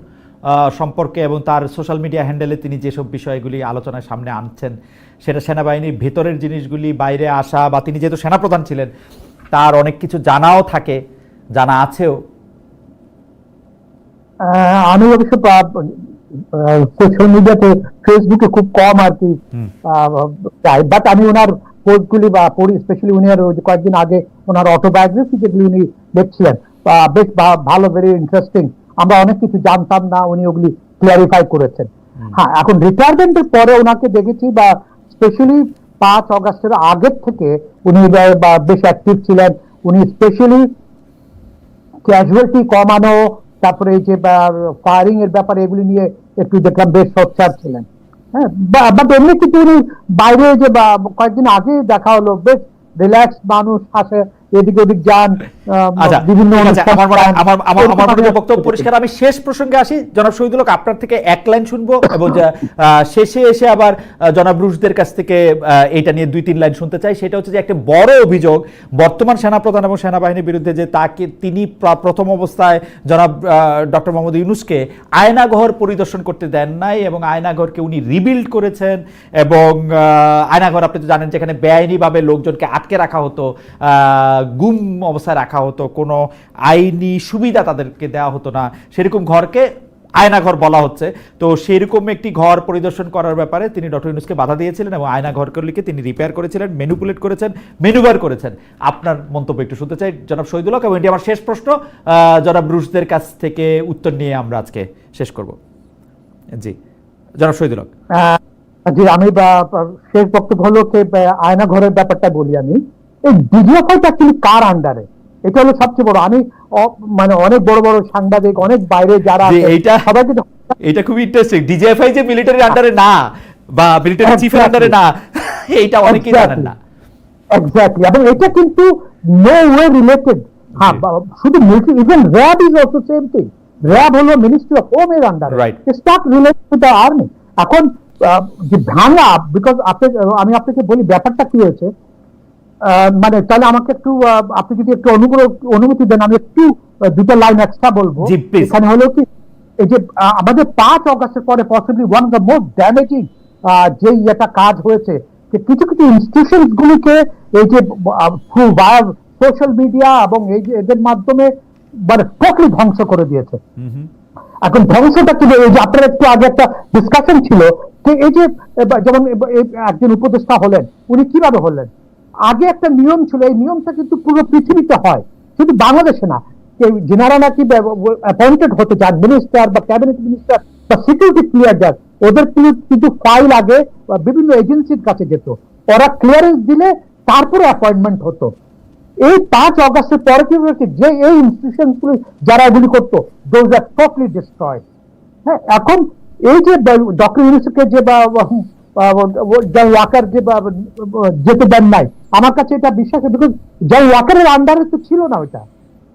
সম্পর্কে এবং তার সোশ্যাল মিডিয়া হ্যান্ডেলে তিনি যেসব বিষয়গুলি আলোচনার সামনে আনছেন, সেটা সেনাবাহিনীর ভেতরের জিনিসগুলি বাইরে আসা, বা তিনি যেহেতু সেনাপ্রধান ছিলেন তার অনেক কিছু জানাও থাকে, জানা আছেও? আমি অবশ্য সোশ্যাল মিডিয়াতে, ফেসবুকে খুব কম আর কি চাই, বাট আমি ওনার পোস্টগুলি বা পড়ি, স্পেশালি উনি কয়েকদিন আগে ওনার অটোবায়োগ্রাফি যেগুলি উনি লিখছিলেন, বেশ ভালো, ভেরি ইন্টারেস্টিং। আমরা অনেক কিছু জানতাম না, উনি ওগুলি ক্লিয়ারিফাই করেছেন। হ্যাঁ, এখন রিটায়ারমেন্টের পরে ওনাকে দেখেছি, বা স্পেশালি 5 অগাস্টের আগের থেকে উনি বেশ অ্যাক্টিভ ছিলেন। উনি স্পেশালি ক্যাজুয়ালিটি কমানো, তারপরে এই যে ফায়ারিং এর ব্যাপারে এগুলি নিয়ে একটু দেখলাম বেশ সোচ্চার ছিলেন। হ্যাঁ, বাট এমনি কিন্তু উনি বাইরে যে কয়েকদিন আগে দেখা হলো, বেশ রিল্যাক্স মানুষ, আসে এদিক ওদিক যান, বিভিন্ন বক্তব্য পরিষ্কার। আমি শেষ প্রসঙ্গে আসি। জনাব শহীদুল হক, আপনার থেকে এক লাইন শুনবো এবং শেষে এসে আবার জনাব রুশদের কাছ থেকে এইটা নিয়ে 2-3 লাইন শুনতে চাই। সেটা হচ্ছে যে একটা বড় অভিযোগ বর্তমান সেনাপ্রধান এবং সেনাবাহিনীর বিরুদ্ধে, যে তিনি প্রথম অবস্থায় জনাব ডক্টর মোহাম্মদ ইউনূসকে আয়নাঘর পরিদর্শন করতে দেন নাই, এবং আয়নাঘরকে উনি রিবিল্ড করেছেন। এবং আয়নাঘর আপনি তো জানেন যেখানে বেআইনিভাবে লোকজনকে আটকে রাখা হতো, গুম অবস্থায় রাখা হতো, কোনো আইনি সুবিধা তাদেরকে দেওয়া হতো না, সেরকম ঘরকে আয়নাঘর বলা হচ্ছে। তো সেরকম একটি ঘর পরিদর্শন করার ব্যাপারে তিনি ডক্টর ইউনূসকে বাধা দিয়েছিলেন এবং আয়নাঘরগুলিকে তিনি রিপেয়ার করেছিলেন, ম্যানিপুলেট করেছেন, ম্যানুভার করেছেন। আপনার মন্তব্য একটু শুনতে চাই জনাব শহীদুল হক, এবং এটি আমার শেষ প্রশ্ন। জনাব রুশদের কাছ থেকে উত্তর নিয়ে আমরা আজকে শেষ করব। জি জনাব শহীদুল হক। জি, আমি শেষ বক্তব্য হলো আয়নাঘরের ব্যাপারটা বলি। আমি এই ডিজিএফআইটা অ্যাকচুয়ালি কার আন্ডারে, এটা হলো সবচেয়ে বড়। আমি মানে অনেক বড় বড় সাংবাদিক, অনেক বাইরে যারা, এটা খুব ইন্টারেস্টিং। ডিজিএফআই যে মিলিটারির আন্ডারে না, বা মিলিটারি চিফের আন্ডারে না, এইটা অনেকেই জানেন না। এক্স্যাক্টলি, এবং এটা কিন্তু নো ওয়ে রিলেটেড। হ্যাঁ, শুধু military, even RAB is also same thing. RAB হলো মিনিস্ট্রি অফ হোম এর আন্ডারে, it's not related to the army. এখন যে ভাঙা, বিকজ আমি আপনাকে বলি ব্যাপারটা কি হয়েছে, মানে তাহলে আমাকে একটু, আপনি যদি একটু অনুমতি দেন, আমি একটু 2টা লাইন এক্সট্রা বলবো। এখানে হলো কি, এই যে আমাদের 5 অগাস্টের পরে possibly one of the most damaging যে এটা কাজ হয়েছে, যে কিছু কিছু ইনস্টিটিউশন গুলিকে এই যে থ্রু ভায়া সোশ্যাল মিডিয়া এবং এই যে এদের মাধ্যমে মানে টোটালি ধ্বংস করে দিয়েছে। এখন ধ্বংসটা কি, এই যে আপনার একটু আগে একটা ডিসকাশন ছিল যে এই যে যেমন একজন উপদেষ্টা হলেন, উনি কিভাবে হলেন? আগে একটা নিয়ম ছিল, এই নিয়মটা কিন্তু পুরো পৃথিবীতে হয়, শুধু বাংলাদেশে না। যেনারা নাকি অ্যাপয়েন্টেড হতে চান, মিনিস্টার বা ক্যাবিনেট মিনিস্টার বা সিকিউরিটি ক্লিয়ার, ওদের কিন্তু ফাইল আগে বিভিন্ন এজেন্সির কাছে যেত, ওরা ক্লিয়ারেন্স দিলে তারপরে অ্যাপয়েন্টমেন্ট হতো। এই 5 অগাস্টের পরে কি হয়েছে, যে এই ইনস্টিটিউশন গুলি যারা এগুলি করতো, দোজ আর টোটালি ডিস্ট্রয়েড। হ্যাঁ, এখন এই যে ডক্টর ইউনূসকে যে ওয়াকার যে যেতে দেন নাই, আমার কাছে এটা বিশ্বাস, বিকজ জয় ওয়াকারের আন্ডারে তো ছিল না ওইটা।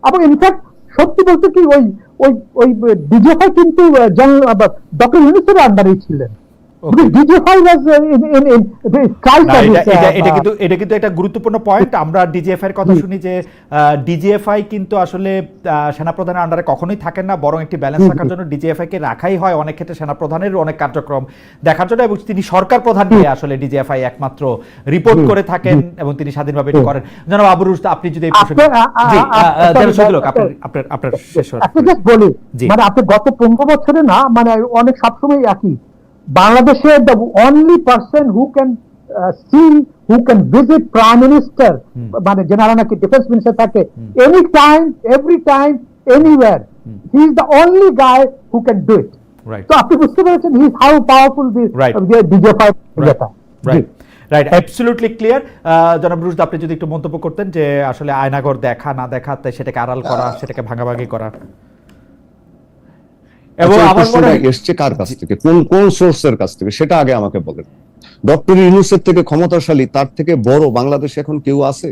এবং ইনফ্যাক্ট সত্যি বলতে কি, ওই ডিজিএফআই কিন্তু ডক্টর ইউনূসের আন্ডারেই ছিলেন। এটা কিন্তু একটা গুরুত্বপূর্ণ পয়েন্ট। আমরা ডিজিএফআই এর কথা শুনি যে ডিজিএফআই কিন্তু আসলে সেনাপ্রধানের আন্ডারে কখনোই থাকেন না, বরং একটি ব্যালেন্স রাখার জন্য ডিজিএফআই কে রাখাই হয় অনেক ক্ষেত্রে সেনাপ্রধানের অনেক কার্যক্রম দেখার জন্য, এবং তিনি সরকার প্রধান নিয়ে আসলে ডিজিএফআই একমাত্র রিপোর্ট করে থাকেন এবং তিনি স্বাধীনভাবে এটি করেন। জনাব আবু রুশদ, আপনি যদি এই প্রসঙ্গে আপনার শেষ বলি, মানে আপনি গত 15 বছরে না, মানে অনেক সবসময় একই, বাংলাদেশে the only person who can see, who can visit prime minister, মানে যারা নাকি ডিফেন্স মিনিস্টার থাকে, any time, every time, anywhere, he is the only guy who can do it. Right. তো আপনি বুঝতে পেরেছেন হি হাউ পাওয়ারফুল Right. ডিজিএফআই যেটা right absolutely clear. জনাব রুশদ, আপনি যদি একটু মন্তব্য করতেন যে আসলে আয়নাঘর দেখা না দেখা সেটাকে আড়াল করা, সেটাকে ভাগাভাগি করা, এবং আচ্ছা, আমার মনে হয় এসছে কার কাছ থেকে, কোন সোর্সের কাছ থেকে সেটা আগে আমাকে বলেন। ডক্টর ইউনূসের থেকে ক্ষমতাশালী, তার থেকে বড় বাংলাদেশে এখন কেউ আছে?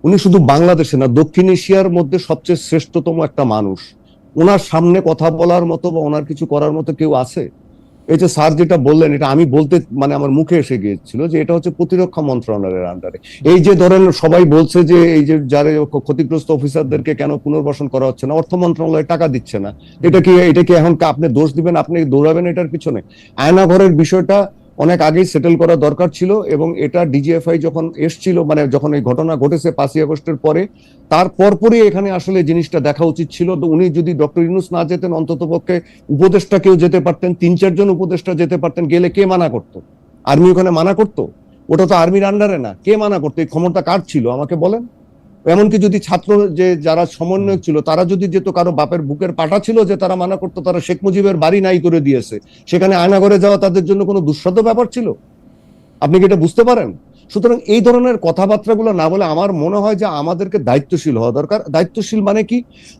উনি শুধু বাংলাদেশে না, দক্ষিণ এশিয়ার মধ্যে সবচেয়ে শ্রেষ্ঠতম একটা মানুষ। ওনার সামনে কথা বলার মতো বা ওনার কিছু করার মতো কেউ আছে? এই যে স্যার যেটা বললেন, এটা আমি বলতে মানে আমার মুখে এসে গিয়েছিল যে এটা হচ্ছে প্রতিরক্ষা মন্ত্রণালয়ের আন্ডারে। এই যে ধরেন সবাই বলছে যে এই যে যারা ক্ষতিগ্রস্ত অফিসারদেরকে কেন পুনর্বাসন করা হচ্ছে না, অর্থ মন্ত্রণালয় টাকা দিচ্ছে না, এটা কি এখন আপনি দোষ দিবেন, আপনি দৌড়াবেন এটার পিছনে? আয়নাঘরের বিষয়টা অনেক আগেই সেটেল করা দরকার ছিল, এবং এটা ডিজিএফআই যখন এসছিল, মানে যখন এই ঘটনা ঘটেছে 5ই আগস্টের পরে, তার পরপরই এখানে আসলে জিনিসটা দেখা উচিত ছিল। তো উনি যদি ডক্টর ইউনূস না যেতেন, অন্তত পক্ষে উপদেষ্টা কেউ যেতে পারতেন, 3-4 জন উপদেষ্টা যেতে পারতেন। গেলে কে মানা করতো? আর্মি ওখানে মানা করতো? ওটা তো আর্মির আন্ডারে না। কে মানা করতো? এই ক্ষমতা কার ছিল আমাকে বলেন। এমনকি যদি ছাত্র যে যারা সমন্বয়ক ছিল তারা যদি যেত, কারো বাপের বুকের পাটা ছিল যে তারা মানা করতো, তারা শেখ মুজিবের বাড়ি নাই করে দিয়েছে, সেখানে আয়নাঘরে যাওয়া তাদের জন্য কোনো দুঃসাধ্য ব্যাপার ছিল? আপনি কি এটা বুঝতে পারেন? সুতরাং এই ধরনের কথাবার্তাগুলো না বলে আমার মনে হয় যে আমাদেরকে দায়িত্বশীল হওয়া দরকার। দায়িত্বশীল মানে কি?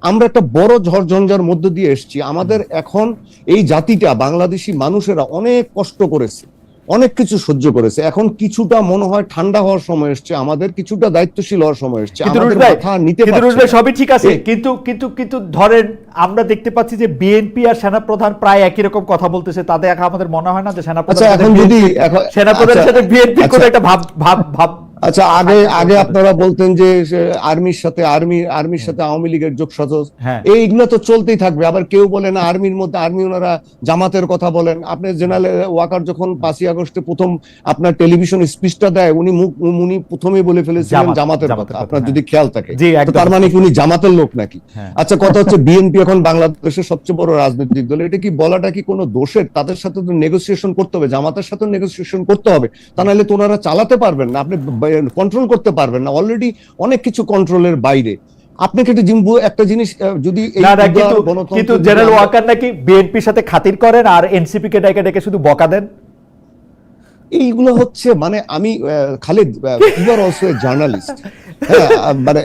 আমরা একটা বড় ঝড় ঝঞ্ঝার মধ্য দিয়ে এসেছি। আমাদের এখন এই জাতিটা, বাংলাদেশি মানুষেরা অনেক কষ্ট করেছে, অনেক কিছু সহ্য করেছে। এখন কিছুটা মনে হয় ঠান্ডা হওয়ার সময় এসছে, আমাদের কিছুটা দায়িত্বশীল হওয়ার সময় এসছে। আমাদের কথা নিতে পারছে না। সবই ঠিক আছে, কিন্তু ধরেন আমরা দেখতে পাচ্ছি যে বিএনপি আর সেনাপ্রধান প্রায় একই রকম কথা বলতেছে। তাদের আমাদের মনে হয় না যে সেনাপ্রধানের সাথে বিএনপির কোনো একটা ভাব। আচ্ছা, আগে আপনারা বলতেন যে আর্মির সাথে আওয়ামী লীগের যোগসাজশ, এইগুলো তো চলতেই থাকবে। আবার কেউ বলে না আর্মির মধ্যে ওনারা জামাতের কথা বলেন। আপনি জেনারেল ওয়াকার যখন 5ই আগস্টে প্রথম আপনার টেলিভিশন স্পিচটা দেয়, উনি প্রথমেই বলে ফেলেছিলেন জামাতের কথা, আপনার যদি খেয়াল থাকে। তার মানে কি উনি জামাতের লোক নাকি? আচ্ছা, কথা হচ্ছে বিএনপি এখন বাংলাদেশের সবচেয়ে বড় রাজনৈতিক দল। এটা কি বলাটা কি কোনো দোষের? তাদের সাথে তো নেগোসিয়েশন করতে হবে, জামাতের সাথে নেগোসিয়েশন করতে হবে, তা নাহলে তো ওনারা চালাতে পারবেন না, আপনি কন্ট্রোল করতে পারবেন না। অলরেডি অনেক কিছু কন্ট্রোলের বাইরে। আপনাকে একটা জিনিস যদি কিন্তু জেনারেল ওয়াকার নাকি বিএনপির সাথে খাতির করেন আর এনসিপি কে ডেকে শুধু বকা দেন। এইগুলো হচ্ছে মানে আমি Khalid, you are also a journalist. মানে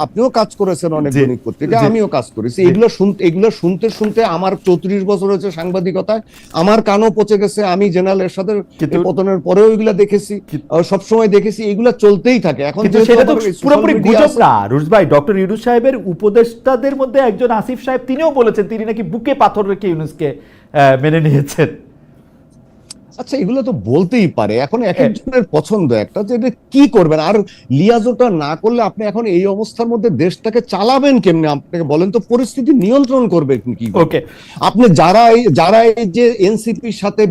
আপনিও কাজ করেছেন অনেক দৈনিক পত্রিকা, আমিও কাজ করেছি। এগুলো শুনতে আমার 34 বছর হয়েছে সাংবাদিকতায়, আমার কানও পচে গেছে। আমি জেনারেল এরশাদের পতনের পরেও এগুলা দেখেছি, সবসময় দেখেছি। এগুলো চলতেই থাকে। এখন সেটা তো পুরোপুরি গুজব না রুশ ভাই। ডক্টর ইউনূস সাহেবের উপদেষ্টাদের মধ্যে একজন আসিফ সাহেব, তিনিও বলেছেন তিনি নাকি বুকে পাথর রেখে ইউনূসকে মেনে নিয়েছেন। আচ্ছা, এগুলো তো বলতেই পারে। এখন এক একজনের পছন্দ একটা, যে কি করবেন। আর লিয়াজোটা না করলে আপনি এখন এই অবস্থার মধ্যে দেশটাকে চালাবেন কেমনে? আপনাকে বলেন তো, পরিস্থিতি নিয়ন্ত্রণ করবে কি? আপনি যারা এই যে এনসিপির সাথে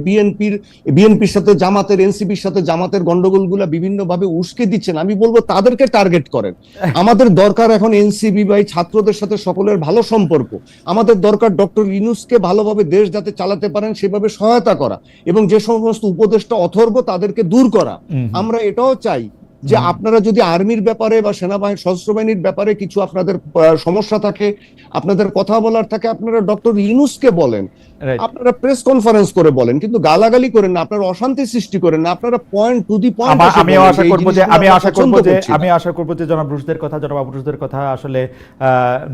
বিএনপির সাথে জামাতের, এনসিপির সাথে জামাতের গন্ডগোলগুলা বিভিন্ন ভাবে উস্কে দিচ্ছেন, আমি বলবো তাদেরকে টার্গেট করেন। আমাদের দরকার এখন এনসিপি বা ছাত্রদের সাথে সকলের ভালো সম্পর্ক। আমাদের দরকার ডক্টর ইউনূসকে ভালোভাবে দেশ যাতে চালাতে পারেন সেভাবে সহায়তা করা, এবং যে সমস্ত উপদেষ্টা অথর্ব তাদেরকে দূর করা। আমরা এটাও চাই যে আপনারা যদি আর্মির ব্যাপারে বা সেনাবাহিনী, সশস্ত্র বাহিনীর ব্যাপারে কিছু আপনাদের সমস্যা থাকে, আপনাদের কথা বলার থাকে, আপনারা ডক্টর ইউনূসকে বলেন, আপনারা প্রেস কনফারেন্স করে বলেন, কিন্তু গালাগালি করেন না, আপনারা অশান্তি সৃষ্টি করেন না, আপনারা পয়েন্ট টু দি পয়েন্ট। আমি আশা করব যে জনাব রুশদের কথা, জনাব আবু রুশদের কথা আসলে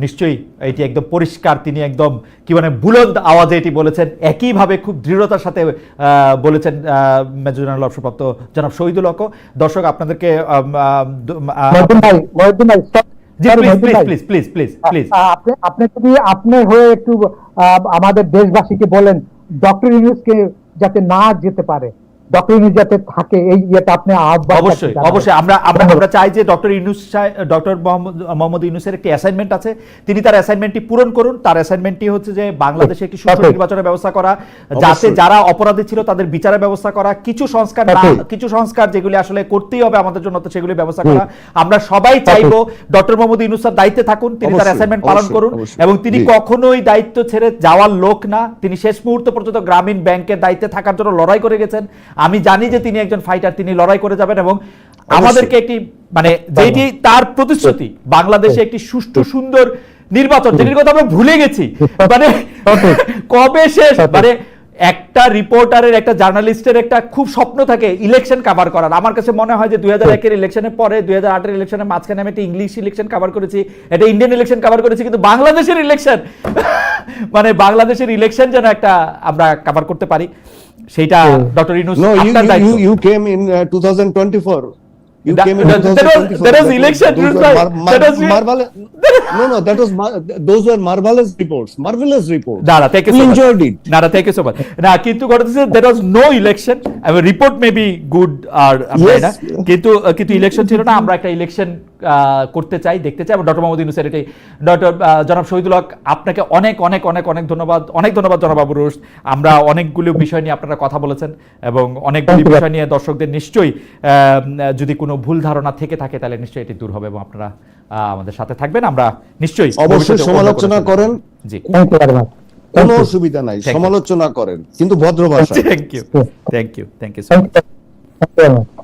নিশ্চয়ই এটি একদম পরিষ্কার। তিনি একদম কি মানে বুলন্দ আওয়াজে এটি বলেছেন, একইভাবে খুব দৃঢ়তার সাথে বলেছেন মেজর জেনারেল অবসরপ্রাপ্ত জনাব শহীদুল হক। দর্শক আপনাদেরকে আপনি যদি আপনার হয়ে একটু আমাদের দেশবাসীকে বলেন ডক্টর ইউনূসকে যাতে না যেতে পারে, ডক্টর ইউনূস যাতে থাকে, এই ইয়েটা আপনি অবশ্যই আমরা চাই যে ডক্টর ইউনূস, ডক্টর মোহাম্মদ ইউনূসের একটি অ্যাসাইনমেন্ট আছে, তিনি তার অ্যাসাইনমেন্টটি পূরণ করুন। তার অ্যাসাইনমেন্টটি হচ্ছে যে বাংলাদেশে একটি সুষ্ঠু নির্বাচনের ব্যবস্থা করা, যাতে যারা অপরাধী ছিল তাদের বিচারের ব্যবস্থা করা, কিছু সংস্কার যেগুলি আসলে করতেই হবে আমাদের জন্য, তো সেগুলি ব্যবস্থা করা। আমরা সবাই চাইবো ডক্টর মোহাম্মদ ইউনূস স্যার দায়িত্বে থাকুন, তিনি তার অ্যাসাইনমেন্ট পালন করুন, এবং তিনি কখনোই দায়িত্ব ছেড়ে যাওয়ার লোক না। তিনি শেষ মুহূর্ত পর্যন্ত গ্রামীণ ব্যাংকের দায়িত্বে থাকার জন্য লড়াই করে গেছেন। আমি জানি যে তিনি একজন ফাইটার, তিনি লড়াই করে যাবেন, এবং আমাদেরকে একটি মানে যেটি তার প্রতিশ্রুতি, বাংলাদেশে একটি সুষ্ঠু সুন্দর নির্বাচন, যেটির কথা আমরা ভুলে গেছি। মানে কবে শেষ, মানে একটা রিপোর্টারের, একটা জার্নালিস্টের একটা খুব স্বপ্ন থাকে ইলেকশন কভার করার। আমার কাছে মনে হয় যে 2001-এর ইলেকশনের পরে 2008-এর ইলেকশনের মাঝখানে আমি একটা ইংলিশ ইলেকশন কভার করেছি, একটা ইন্ডিয়ান ইলেকশন কভার করেছি, কিন্তু বাংলাদেশের ইলেকশন মানে বাংলাদেশের ইলেকশন যেন একটা আমরা কভার করতে পারি, সেইটা ডক্টর ইউনূস No, আপনার দায়িত্ব। you came in 2024. You came in That was 2024. election, Those Yunus were bhai. That was marvelous. No, that was those were marvelous reports. Marvelous reports. না, thank you We so much. enjoyed it. না, thank you so much. না, কিন্তু কথা হচ্ছে there was no election. I mean, report may be good R Yes. না, কিন্তু election ছিল না। আমরা একটা ইলেকশন করতে চাই, দেখতে চাই। ডক্টর মোহাম্মদ ইউনূসের এটাই। ডক্টর জনাব শহীদুল হক, আপনাকে অনেক অনেক অনেক অনেক ধন্যবাদ, অনেক ধন্যবাদ জনাব আবু রুশ। আমরা অনেকগুলো বিষয় নিয়ে আপনারা কথা বলেছেন এবং অনেকগুলো বিষয় নিয়ে দর্শকদের নিশ্চয়ই যদি কোনো ভুল ধারণা থেকে থাকে তাহলে নিশ্চয়ই এটি দূর হবে এবং আপনারা আমাদের সাথে থাকবেন। আমরা নিশ্চয়ই অবশ্যই সমালোচনা করেন, জি, থ্যাংক ইউ ভেরি মাচ। কোনো অসুবিধা নাই, সমালোচনা করেন কিন্তু ভদ্র ভাষায়। Thank you, thank you, thank you. Thank you very much.